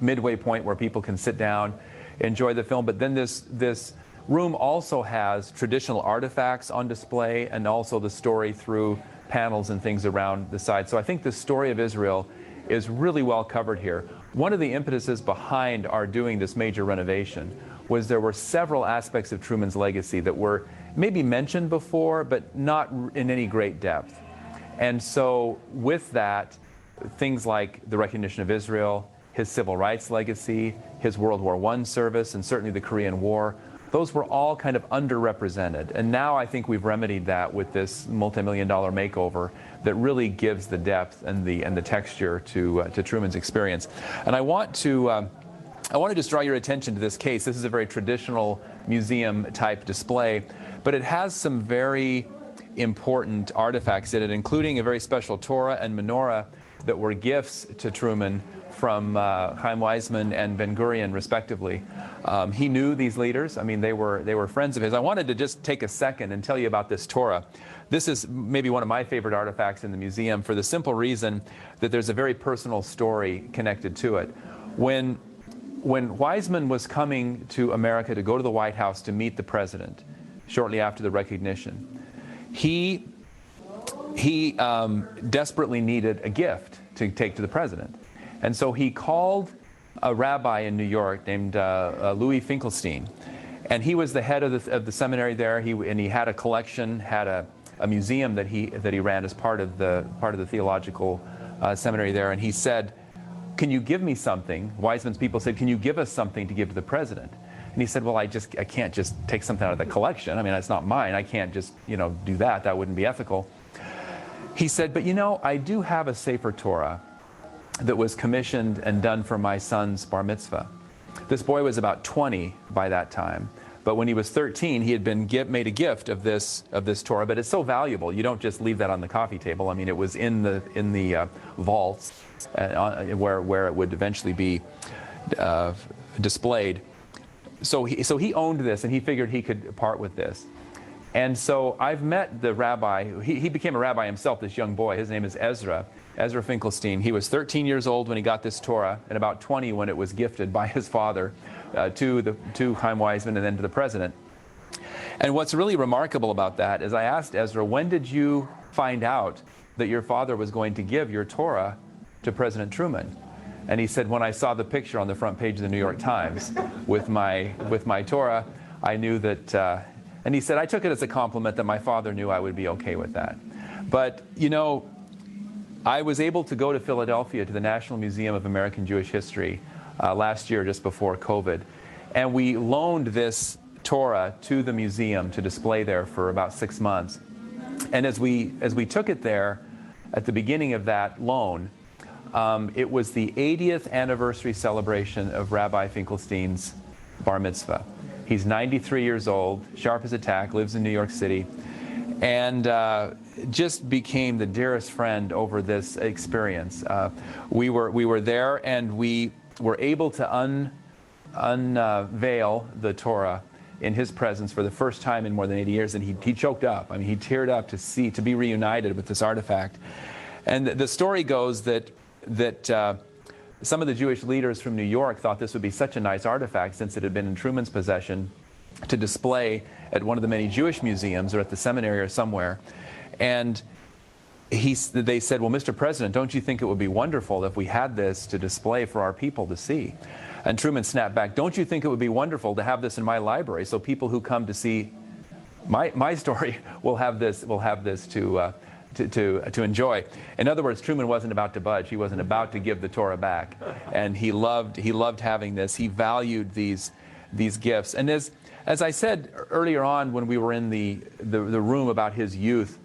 midway point where people can sit down, enjoy the film. But then this room also has traditional artifacts on display and also the story through panels and things around the side. So I think the story of Israel is really well covered here. one of the impetuses behind our doing this major renovation was there were several aspects of Truman's legacy that were maybe mentioned before, but not in any great depth. And so with that, things like the recognition of Israel, his civil rights legacy, his World War I service, and certainly the Korean War, those were all kind of underrepresented. And now I think we've remedied that with this multi-million-dollar makeover that really gives the depth and the texture to Truman's experience. And I want to just draw your attention to this case. This is a very traditional museum-type display, but it has some very important artifacts in it, including a very special Torah and Menorah that were gifts to Truman from Chaim Weizmann and Ben-Gurion, respectively. He knew these leaders. I mean, they were friends of his. I wanted to just take a second and tell you about this Torah. This is maybe one of my favorite artifacts in the museum for the simple reason that there's a very personal story connected to it. When Weizmann was coming to America to go to the White House to meet the president shortly after the recognition, he desperately needed a gift to take to the president. And so he called a rabbi in New York named Louis Finkelstein. And he was the head of the seminary there. And he had a collection, had a museum that he ran as part of the theological seminary there. And he said, "Can you give me something?" Weizmann's people said, "Can you give us something to give to the president?" And he said, "Well, I can't just take something out of the collection. I mean, it's not mine. I can't just, do that. That wouldn't be ethical." He said, "But I do have a Sefer Torah that was commissioned and done for my son's bar mitzvah." This boy was about 20 by that time, but when he was 13, he had been made a gift of this Torah. But it's so valuable, you don't just leave that on the coffee table. I mean, it was in the vaults where it would eventually be displayed. So he owned this, and he figured he could part with this. And so I've met the rabbi. He became a rabbi himself, this young boy. His name is Ezra Finkelstein. He was 13 years old when he got this Torah, and about 20 when it was gifted by his father to Chaim Weizmann and then to the president. And what's really remarkable about that is I asked Ezra, "When did you find out that your father was going to give your Torah to President Truman?" And he said, "When I saw the picture on the front page of the New York Times with my Torah, I knew that." And he said, "I took it as a compliment that my father knew I would be okay with that." But, I was able to go to Philadelphia to the National Museum of American Jewish History last year, just before COVID. And we loaned this Torah to the museum to display there for about 6 months. And as we took it there, at the beginning of that loan, it was the 80th anniversary celebration of Rabbi Finkelstein's bar mitzvah. He's 93 years old, sharp as a tack, lives in New York City, and just became the dearest friend over this experience. We were there, and we were able to unveil the Torah in his presence for the first time in more than 80 years, and he choked up. I mean, he teared up to be reunited with this artifact. And the story goes that some of the Jewish leaders from New York thought this would be such a nice artifact, since it had been in Truman's possession, to display at one of the many Jewish museums or at the seminary or somewhere. And they said, "Well, Mr. President, don't you think it would be wonderful if we had this to display for our people to see?" And Truman snapped back, "Don't you think it would be wonderful to have this in my library, so people who come to see my story will have this to enjoy?" In other words, Truman wasn't about to budge. He wasn't about to give the Torah back, and he loved having this. He valued these gifts. And as I said earlier on when we were in the room about his youth,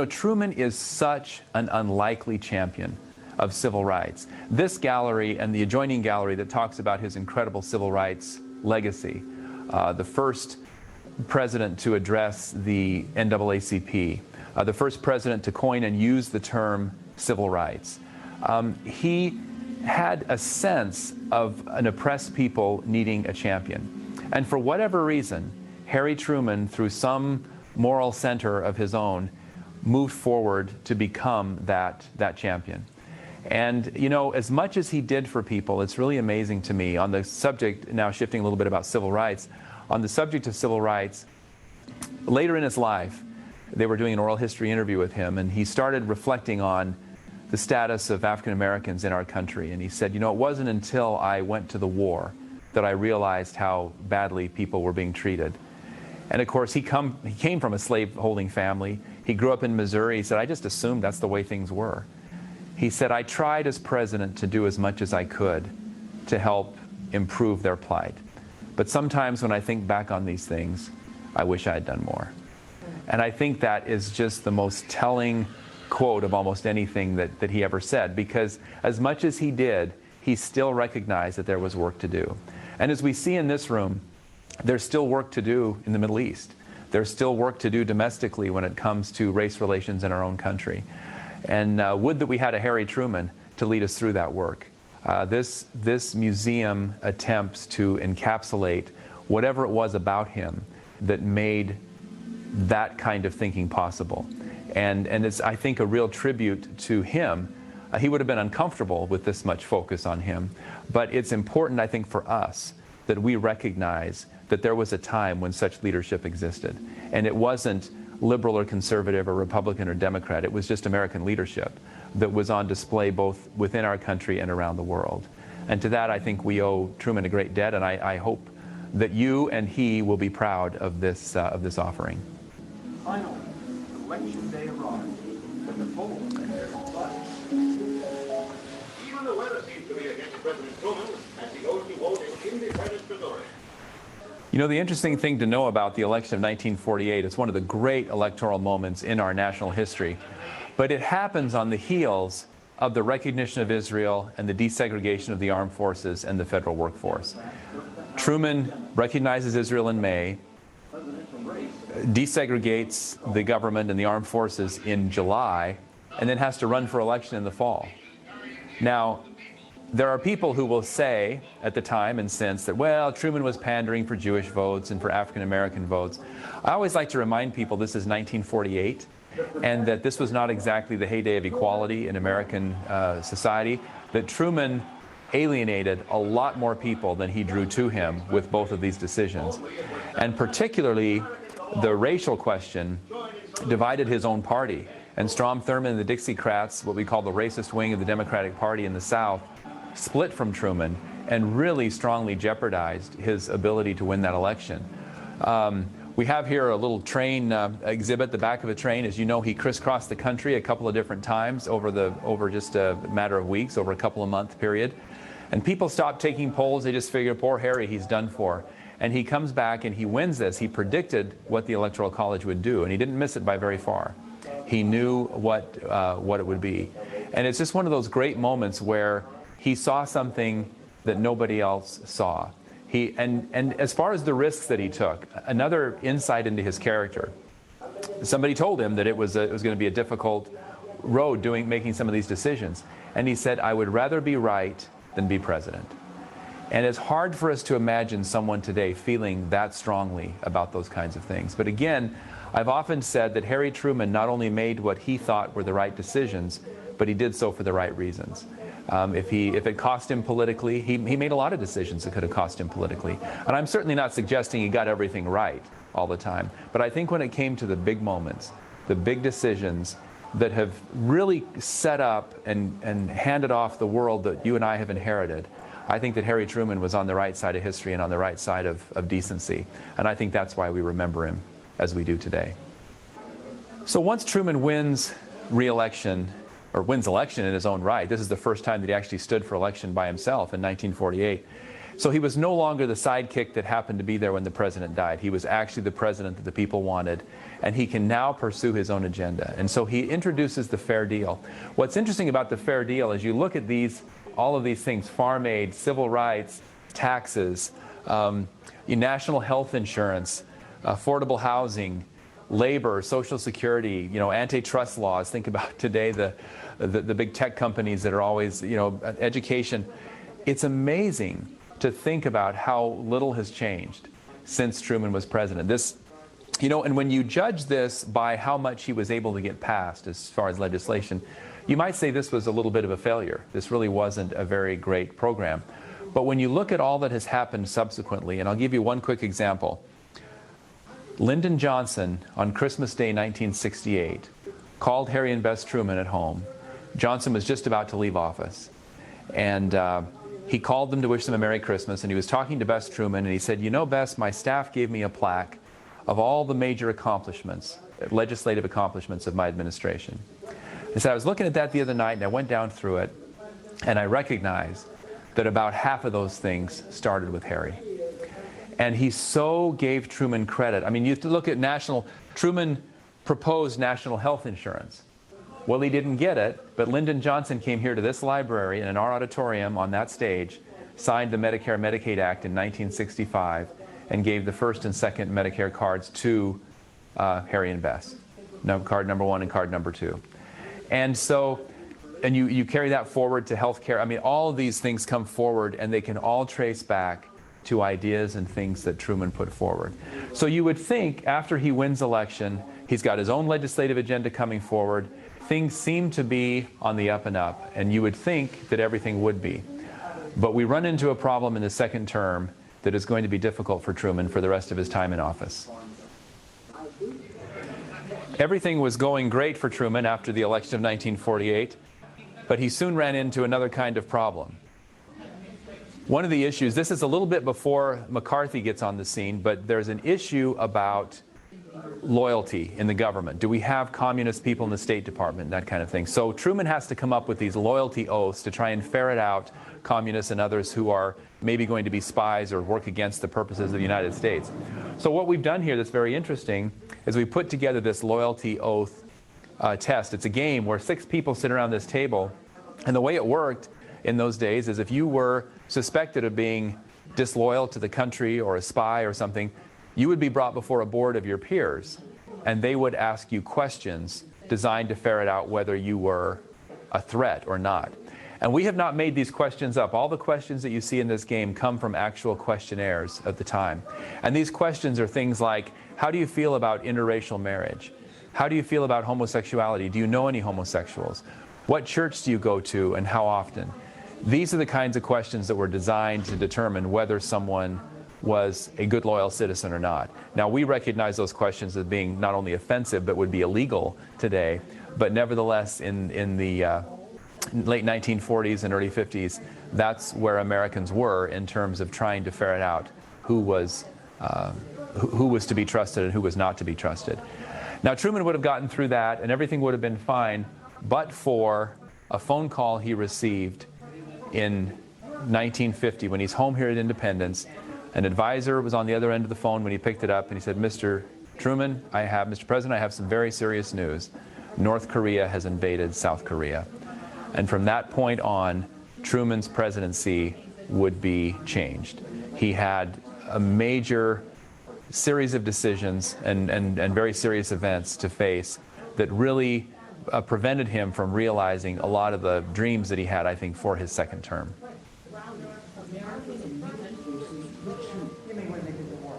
Truman is such an unlikely champion of civil rights. This gallery and the adjoining gallery that talks about his incredible civil rights legacy, the first president to address the NAACP, the first president to coin and use the term civil rights. He had a sense of an oppressed people needing a champion. And for whatever reason, Harry Truman, through some moral center of his own, moved forward to become that champion. And, as much as he did for people, it's really amazing to me on the subject, now shifting a little bit about civil rights, on the subject of civil rights, later in his life, they were doing an oral history interview with him, and he started reflecting on the status of African Americans in our country. And he said, you know, it wasn't until I went to the war that I realized how badly people were being treated. And of course, he came from a slave-holding family. He grew up in Missouri. He said, I just assumed that's the way things were. He said, I tried as president to do as much as I could to help improve their plight. But sometimes when I think back on these things, I wish I had done more. And I think that is just the most telling quote of almost anything that he ever said, because as much as he did, he still recognized that there was work to do. And as we see in this room, there's still work to do in the Middle East. There's still work to do domestically when it comes to race relations in our own country. And would that we had a Harry Truman to lead us through that work. This museum attempts to encapsulate whatever it was about him that made that kind of thinking possible. And it's, I think, a real tribute to him. He would have been uncomfortable with this much focus on him. But it's important, I think, for us that we recognize that there was a time when such leadership existed. And it wasn't liberal or conservative or Republican or Democrat. It was just American leadership that was on display both within our country and around the world. And to that, I think we owe Truman a great debt, and I hope that you and he will be proud of this offering. Finally, election day arrived, and the polls there but even the weather seems to be against President Truman as he goes to vote in independent Missouri. You know, the interesting thing to know about the election of 1948, it's one of the great electoral moments in our national history, but it happens on the heels of the recognition of Israel and the desegregation of the armed forces and the federal workforce. Truman recognizes Israel in May, desegregates the government and the armed forces in July, and then has to run for election in the fall. Now, there are people who will say at the time and since that, well, Truman was pandering for Jewish votes and for African American votes. I always like to remind people this is 1948 and that this was not exactly the heyday of equality in American society, that Truman alienated a lot more people than he drew to him with both of these decisions. And particularly, the racial question divided his own party. And Strom Thurmond and the Dixiecrats, what we call the racist wing of the Democratic Party in the South, split from Truman and really strongly jeopardized his ability to win that election. We have here a little train exhibit, the back of a train. As you know, he crisscrossed the country a couple of different times over just a matter of weeks, over a couple of month period. And people stopped taking polls. They just figured, poor Harry, he's done for. And he comes back and he wins this. He predicted what the Electoral College would do, and he didn't miss it by very far. He knew what it would be. And it's just one of those great moments where he saw something that nobody else saw. And as far as the risks that he took, another insight into his character. Somebody told him that it was going to be a difficult road making some of these decisions. And he said, I would rather be right than be president. And it's hard for us to imagine someone today feeling that strongly about those kinds of things. But again, I've often said that Harry Truman not only made what he thought were the right decisions, but he did so for the right reasons. If it cost him politically, he made a lot of decisions that could have cost him politically. And I'm certainly not suggesting he got everything right all the time. But I think when it came to the big moments, the big decisions that have really set up and handed off the world that you and I have inherited, I think that Harry Truman was on the right side of history and on the right side of decency. And I think that's why we remember him as we do today. So once Truman wins re-election, or wins election in his own right, this is the first time that he actually stood for election by himself in 1948. So he was no longer the sidekick that happened to be there when the president died. He was actually the president that the people wanted, and he can now pursue his own agenda. And so he introduces the fair deal. What's interesting about the fair deal is you look at all of these things, farm aid, civil rights, taxes, national health insurance, affordable housing, labor, Social Security, antitrust laws. Think about today the big tech companies that are always, education. It's amazing to think about how little has changed since Truman was president. And when you judge this by how much he was able to get passed as far as legislation, you might say this was a little bit of a failure. This really wasn't a very great program. But when you look at all that has happened subsequently, and I'll give you one quick example. Lyndon Johnson, on Christmas Day 1968, called Harry and Bess Truman at home Johnson was just about to leave office. And he called them to wish them a Merry Christmas, and he was talking to Bess Truman, and he said, "You know, Bess, my staff gave me a plaque of all the major accomplishments, legislative accomplishments of my administration." He said, "I was looking at that the other night, and I went down through it, and I recognized that about half of those things started with Harry." And he so gave Truman credit. I mean, you have to look at Truman proposed national health insurance. Well, he didn't get it, but Lyndon Johnson came here to this library and in our auditorium on that stage, signed the Medicare-Medicaid Act in 1965, and gave the first and second Medicare cards to Harry and Bess. Card number 1 and card number 2. And so, and you carry that forward to healthcare. I mean, all of these things come forward, and they can all trace back to ideas and things that Truman put forward. So you would think after he wins election, he's got his own legislative agenda coming forward. Things seem to be on the up and up, and you would think that everything would be. But we run into a problem in the second term that is going to be difficult for Truman for the rest of his time in office. Everything was going great for Truman after the election of 1948, but he soon ran into another kind of problem. One of the issues, this is a little bit before McCarthy gets on the scene, but there's an issue about loyalty in the government. Do we have communist people in the State Department, that kind of thing? So Truman has to come up with these loyalty oaths to try and ferret out communists and others who are maybe going to be spies or work against the purposes of the United States. So what we've done here that's very interesting is we put together this loyalty oath test. It's a game where 6 people sit around this table, and the way it worked in those days is if you were suspected of being disloyal to the country or a spy or something, you would be brought before a board of your peers, and they would ask you questions designed to ferret out whether you were a threat or not. And we have not made these questions up. All the questions that you see in this game come from actual questionnaires of the time. And these questions are things like, how do you feel about interracial marriage? How do you feel about homosexuality? Do you know any homosexuals? What church do you go to and how often? These are the kinds of questions that were designed to determine whether someone was a good, loyal citizen or not. Now, we recognize those questions as being not only offensive, but would be illegal today. But nevertheless, in the late 1940s and early 50s, that's where Americans were in terms of trying to ferret out who was to be trusted and who was not to be trusted. Now, Truman would have gotten through that, and everything would have been fine, but for a phone call he received in 1950 when he's home here at Independence. An advisor was on the other end of the phone when he picked it up, and he said, "Mr. Truman, Mr. President, I have some very serious news. North Korea has invaded South Korea." And from that point on, Truman's presidency would be changed. He had a major series of decisions and very serious events to face that really prevented him from realizing a lot of the dreams that he had, I think, for his second term.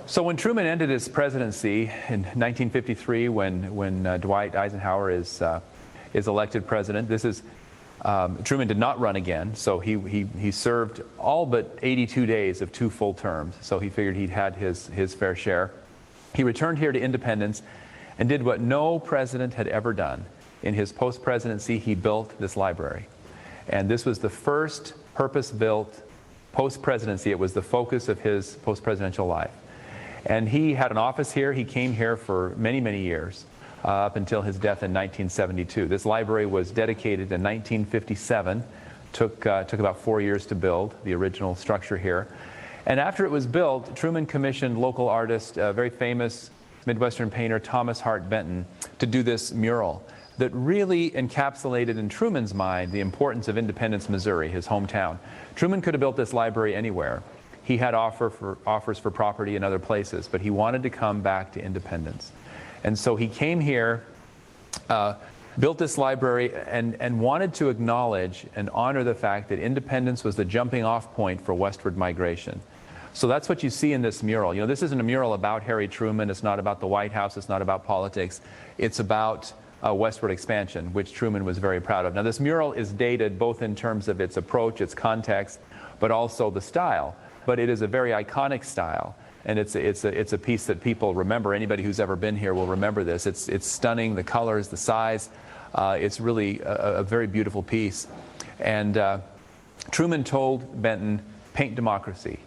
So when Truman ended his presidency in 1953, when Dwight Eisenhower is elected president, Truman did not run again, so he served all but 82 days of 2 full terms, so he figured he'd had his fair share. He returned here to Independence and did what no president had ever done. In his post-presidency, he built this library. And this was the first purpose-built post-presidency. It was the focus of his post-presidential life. And he had an office here. He came here for many, many years, up until his death in 1972. This library was dedicated in 1957. Took about 4 years to build, the original structure here. And after it was built, Truman commissioned local artist, very famous Midwestern painter Thomas Hart Benton, to do this mural that really encapsulated in Truman's mind the importance of Independence, Missouri, his hometown. Truman could have built this library anywhere. He had offers for property in other places, but he wanted to come back to Independence. And so he came here, built this library, and wanted to acknowledge and honor the fact that Independence was the jumping off point for westward migration. So that's what you see in this mural. You know, this isn't a mural about Harry Truman. It's not about the White House. It's not about politics. It's about westward expansion, which Truman was very proud of. Now, this mural is dated both in terms of its approach, its context, but also the style. But it is a very iconic style, and it's a piece that people remember. Anybody who's ever been here will remember this. It's stunning, the colors, the size. It's really a very beautiful piece. And Truman told Benton, paint democracy.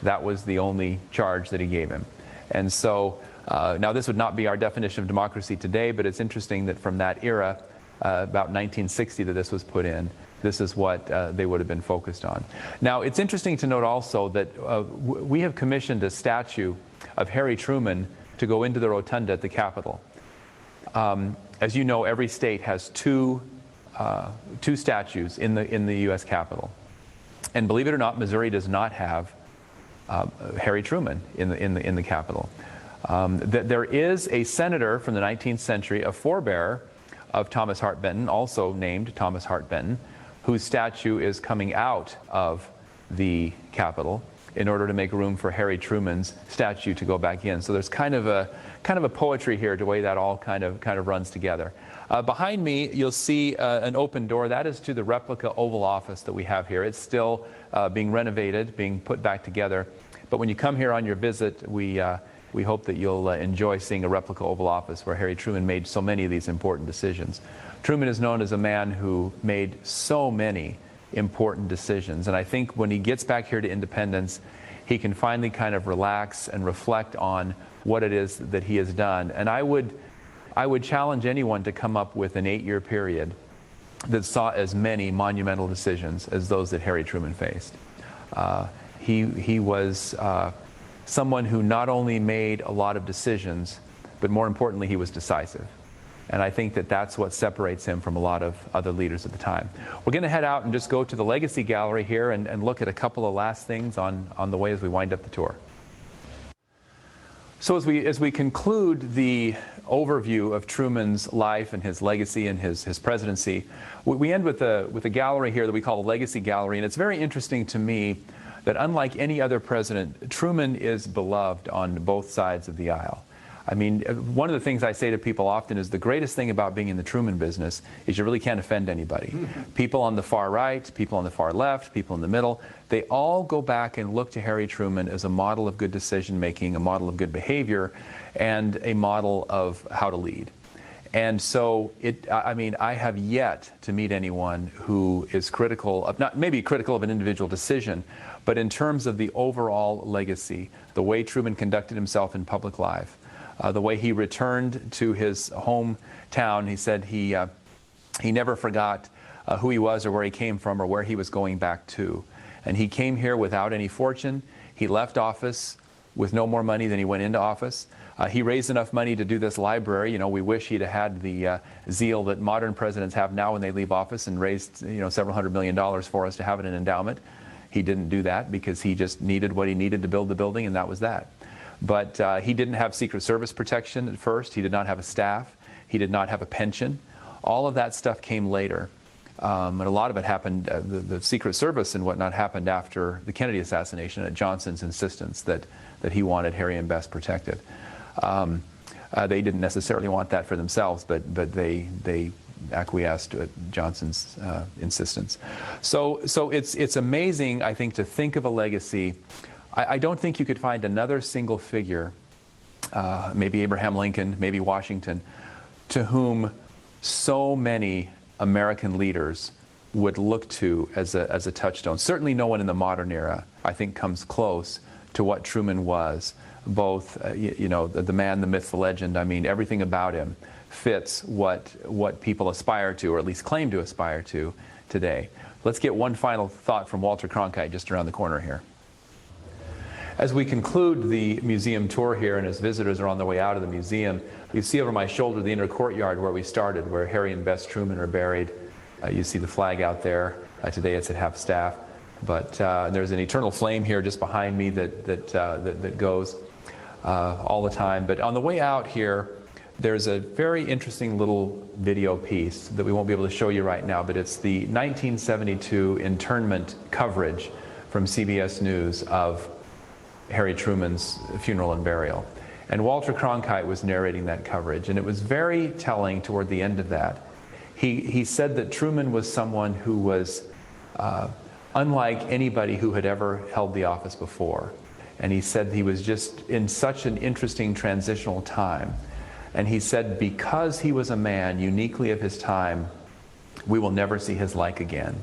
That was the only charge that he gave him. And so now this would not be our definition of democracy today, but it's interesting that from that era, about 1960 that this was put in, this is what they would have been focused on. Now, it's interesting to note also that we have commissioned a statue of Harry Truman to go into the Rotunda at the Capitol. As you know, every state has two statues in the U.S. Capitol. And believe it or not, Missouri does not have Harry Truman in the Capitol. There is a senator from the 19th century, a forebearer of Thomas Hart Benton, also named Thomas Hart Benton, whose statue is coming out of the Capitol in order to make room for Harry Truman's statue to go back in. So there's kind of a poetry here, the way that all kind of runs together. Behind me, you'll see an open door. That is to the replica Oval Office that we have here. It's still being renovated, being put back together. But when you come here on your visit, we hope that you'll enjoy seeing a replica Oval Office where Harry Truman made so many of these important decisions. Truman is known as a man who made so many important decisions. And I think when he gets back here to independence, he can finally kind of relax and reflect on what it is that he has done. And I would challenge anyone to come up with an 8-year period that saw as many monumental decisions as those that Harry Truman faced. He was someone who not only made a lot of decisions, but more importantly, he was decisive. And I think that that's what separates him from a lot of other leaders at the time. We're going to head out and just go to the Legacy Gallery here and look at a couple of last things on the way as we wind up the tour. So as we conclude the overview of Truman's life and his legacy and his presidency, we end with a gallery here that we call the Legacy Gallery. And it's very interesting to me that unlike any other president, Truman is beloved on both sides of the aisle. I mean, one of the things I say to people often is the greatest thing about being in the Truman business is you really can't offend anybody. People on the far right, people on the far left, people in the middle, they all go back and look to Harry Truman as a model of good decision making, a model of good behavior, and a model of how to lead. And so I have yet to meet anyone who is critical of, not maybe critical of an individual decision, but in terms of the overall legacy, the way Truman conducted himself in public life, the way he returned to his hometown. He said he never forgot who he was or where he came from or where he was going back to. And he came here without any fortune. He left office with no more money than he went into office. He raised enough money to do this library. You know, we wish he'd had the zeal that modern presidents have now when they leave office and raised, several $100 million for us to have it in endowment. He didn't do that because he just needed what he needed to build the building, and that was that. But he didn't have Secret Service protection at first. He did not have a staff. He did not have a pension. All of that stuff came later. And a lot of it happened, the Secret Service and whatnot happened after the Kennedy assassination at Johnson's insistence that he wanted Harry and Bess protected. They didn't necessarily want that for themselves, but they acquiesced to Johnson's insistence. So it's amazing, I think, to think of a legacy. I don't think you could find another single figure, maybe Abraham Lincoln, maybe Washington, to whom so many American leaders would look to as a touchstone. Certainly no one in the modern era, I think, comes close to what Truman was. Both, the man, the myth, the legend. I mean, everything about him fits what people aspire to, or at least claim to aspire to today. Let's get one final thought from Walter Cronkite just around the corner here. As we conclude the museum tour here, and as visitors are on their way out of the museum, you see over my shoulder the inner courtyard where we started, where Harry and Bess Truman are buried. You see the flag out there. Today it's at half-staff, but there's an eternal flame here just behind me that goes all the time. But on the way out here, there's a very interesting little video piece that we won't be able to show you right now, but it's the 1972 internment coverage from CBS News of Harry Truman's funeral and burial. And Walter Cronkite was narrating that coverage, and it was very telling toward the end of that. He said that Truman was someone who was unlike anybody who had ever held the office before. And he said he was just in such an interesting transitional time. And he said, because he was a man uniquely of his time, we will never see his like again.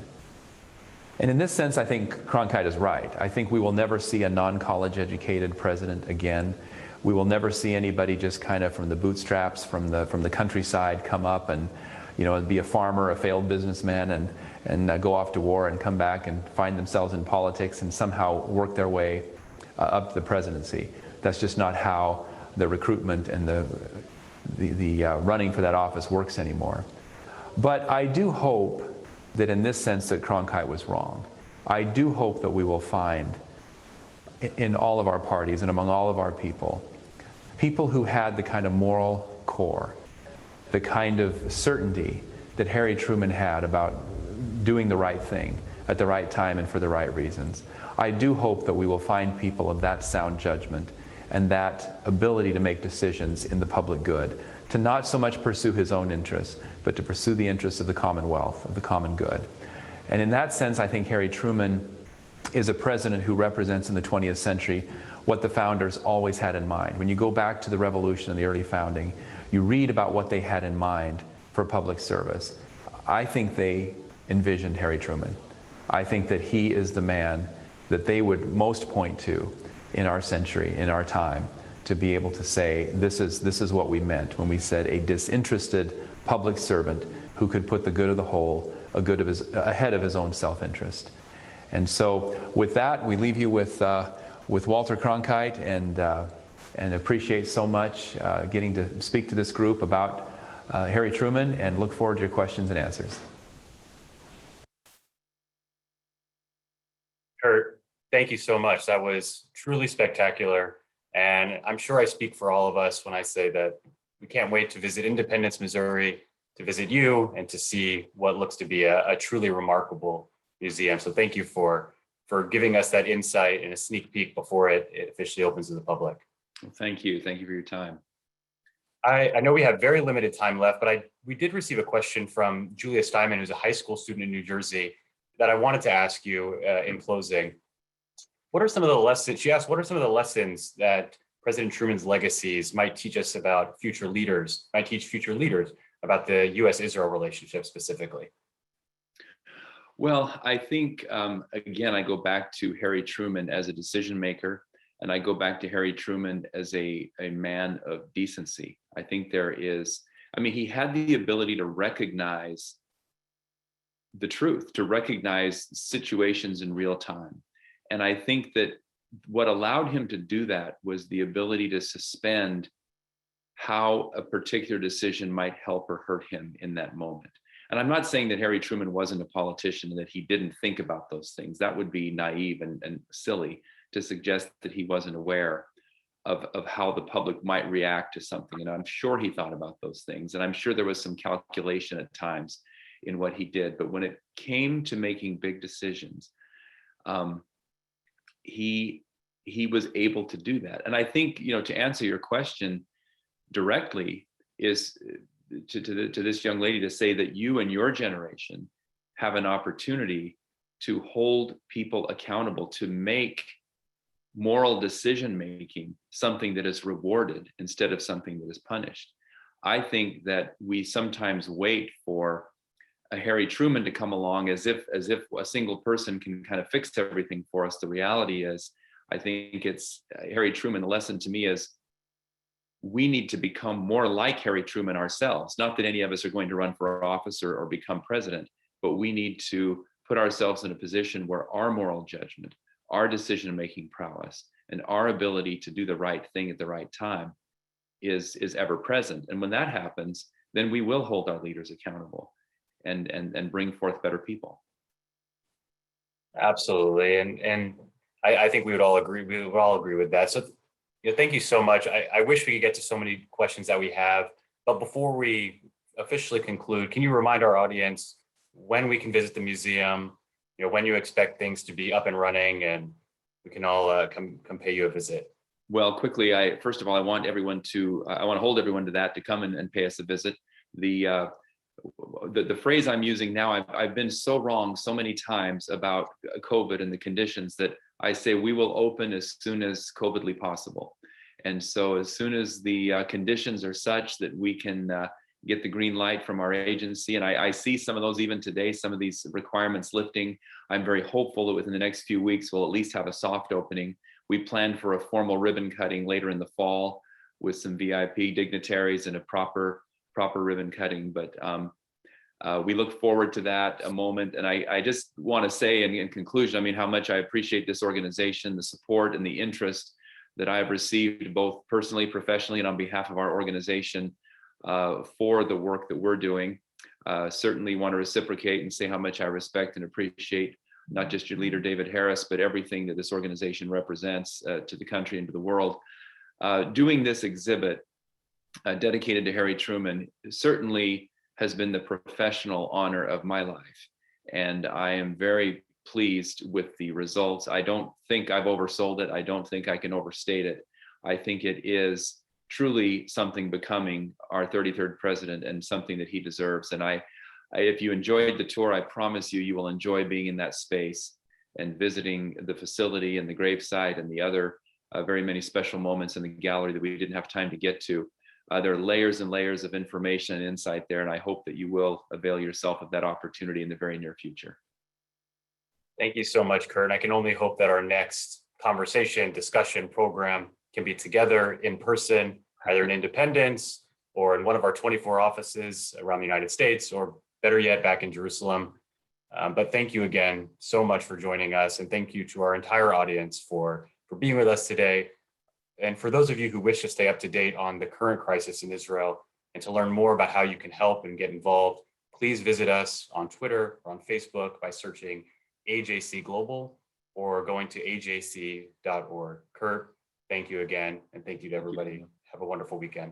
And in this sense, I think Cronkite is right. I think we will never see a non-college educated president again. We will never see anybody just kind of from the bootstraps, from the countryside come up and, be a farmer, a failed businessman, and go off to war and come back and find themselves in politics and somehow work their way up to the presidency. That's just not how the recruitment and the running for that office works anymore. But I do hope that in this sense that Cronkite was wrong. I do hope that we will find in all of our parties and among all of our people who had the kind of moral core, the kind of certainty that Harry Truman had about doing the right thing at the right time and for the right reasons. I do hope that we will find people of that sound judgment and that ability to make decisions in the public good, to not so much pursue his own interests, but to pursue the interests of the commonwealth, of the common good. And in that sense, I think Harry Truman is a president who represents in the 20th century what the founders always had in mind. When you go back to the revolution and the early founding, you read about what they had in mind for public service. I think they envisioned Harry Truman. I think that he is the man that they would most point to in our century, in our time, to be able to say, this is what we meant when we said a disinterested public servant who could put the good of the whole ahead of his own self-interest. And so with that, we leave you with Walter Cronkite, and appreciate so much getting to speak to this group about Harry Truman, and look forward to your questions and answers. Kurt, thank you so much. That was truly spectacular. And I'm sure I speak for all of us when I say that we can't wait to visit Independence, Missouri, to visit you and to see what looks to be a truly remarkable museum. So thank you for giving us that insight and a sneak peek before it officially opens to the public. Well, thank you. Thank you for your time. I know we have very limited time left, but we did receive a question from Julia Steinman, who's a high school student in New Jersey, that I wanted to ask you in closing. What are some of the lessons, she asked, what are some of the lessons that President Truman's legacies might teach us about future leaders, might teach future leaders about the US-Israel relationship specifically? Well, I think, again, I go back to Harry Truman as a decision maker, and I go back to Harry Truman as a man of decency. I think he had the ability to recognize the truth, to recognize situations in real time. And I think that what allowed him to do that was the ability to suspend how a particular decision might help or hurt him in that moment. And I'm not saying that Harry Truman wasn't a politician and that he didn't think about those things. That would be naive and silly to suggest that he wasn't aware of how the public might react to something. And I'm sure he thought about those things. And I'm sure there was some calculation at times in what he did. But when it came to making big decisions, he was able to do that. And I think, to answer your question directly is to this young lady to say that you and your generation have an opportunity to hold people accountable, to make moral decision making something that is rewarded instead of something that is punished. I think that we sometimes wait for a Harry Truman to come along as if a single person can kind of fix everything for us. The reality is, I think it's Harry Truman. The lesson to me is we need to become more like Harry Truman ourselves. Not that any of us are going to run for office or become president, but we need to put ourselves in a position where our moral judgment, our decision-making prowess, and our ability to do the right thing at the right time is ever present. And when that happens, then we will hold our leaders accountable and bring forth better people. Absolutely. And I think we would all agree with that. So thank you so much. I wish we could get to so many questions that we have, but before we officially conclude, can you remind our audience when we can visit the museum, when you expect things to be up and running, and we can all come pay you a visit? Well, quickly, first of all, I want to hold everyone to that, to come and pay us a visit. The phrase I'm using now, I've been so wrong so many times about COVID and the conditions that I say we will open as soon as COVIDly possible. And so as soon as the conditions are such that we can get the green light from our agency, and I see some of those even today, some of these requirements lifting, I'm very hopeful that within the next few weeks, we'll at least have a soft opening. We plan for a formal ribbon cutting later in the fall with some VIP dignitaries and a proper ribbon cutting. But we look forward to that a moment. And I just want to say in conclusion, I mean, how much I appreciate this organization, the support and the interest that I've received both personally, professionally, and on behalf of our organization for the work that we're doing. Certainly want to reciprocate and say how much I respect and appreciate not just your leader, David Harris, but everything that this organization represents to the country and to the world. Doing this exhibit dedicated to Harry Truman certainly has been the professional honor of my life. And I am very pleased with the results. I don't think I've oversold it. I don't think I can overstate it. I think it is truly something becoming our 33rd president and something that he deserves. And if you enjoyed the tour, I promise you, you will enjoy being in that space and visiting the facility and the gravesite and the other very many special moments in the gallery that we didn't have time to get to. There are layers and layers of information and insight there, and I hope that you will avail yourself of that opportunity in the very near future. Thank you so much, Kurt. I can only hope that our next conversation, discussion, program can be together in person, either in Independence or in one of our 24 offices around the United States, or better yet, back in Jerusalem. But thank you again so much for joining us, and thank you to our entire audience for being with us today. And for those of you who wish to stay up to date on the current crisis in Israel and to learn more about how you can help and get involved, please visit us on Twitter or on Facebook by searching AJC Global or going to ajc.org. Kurt, thank you again, and thank you to everybody. Have a wonderful weekend.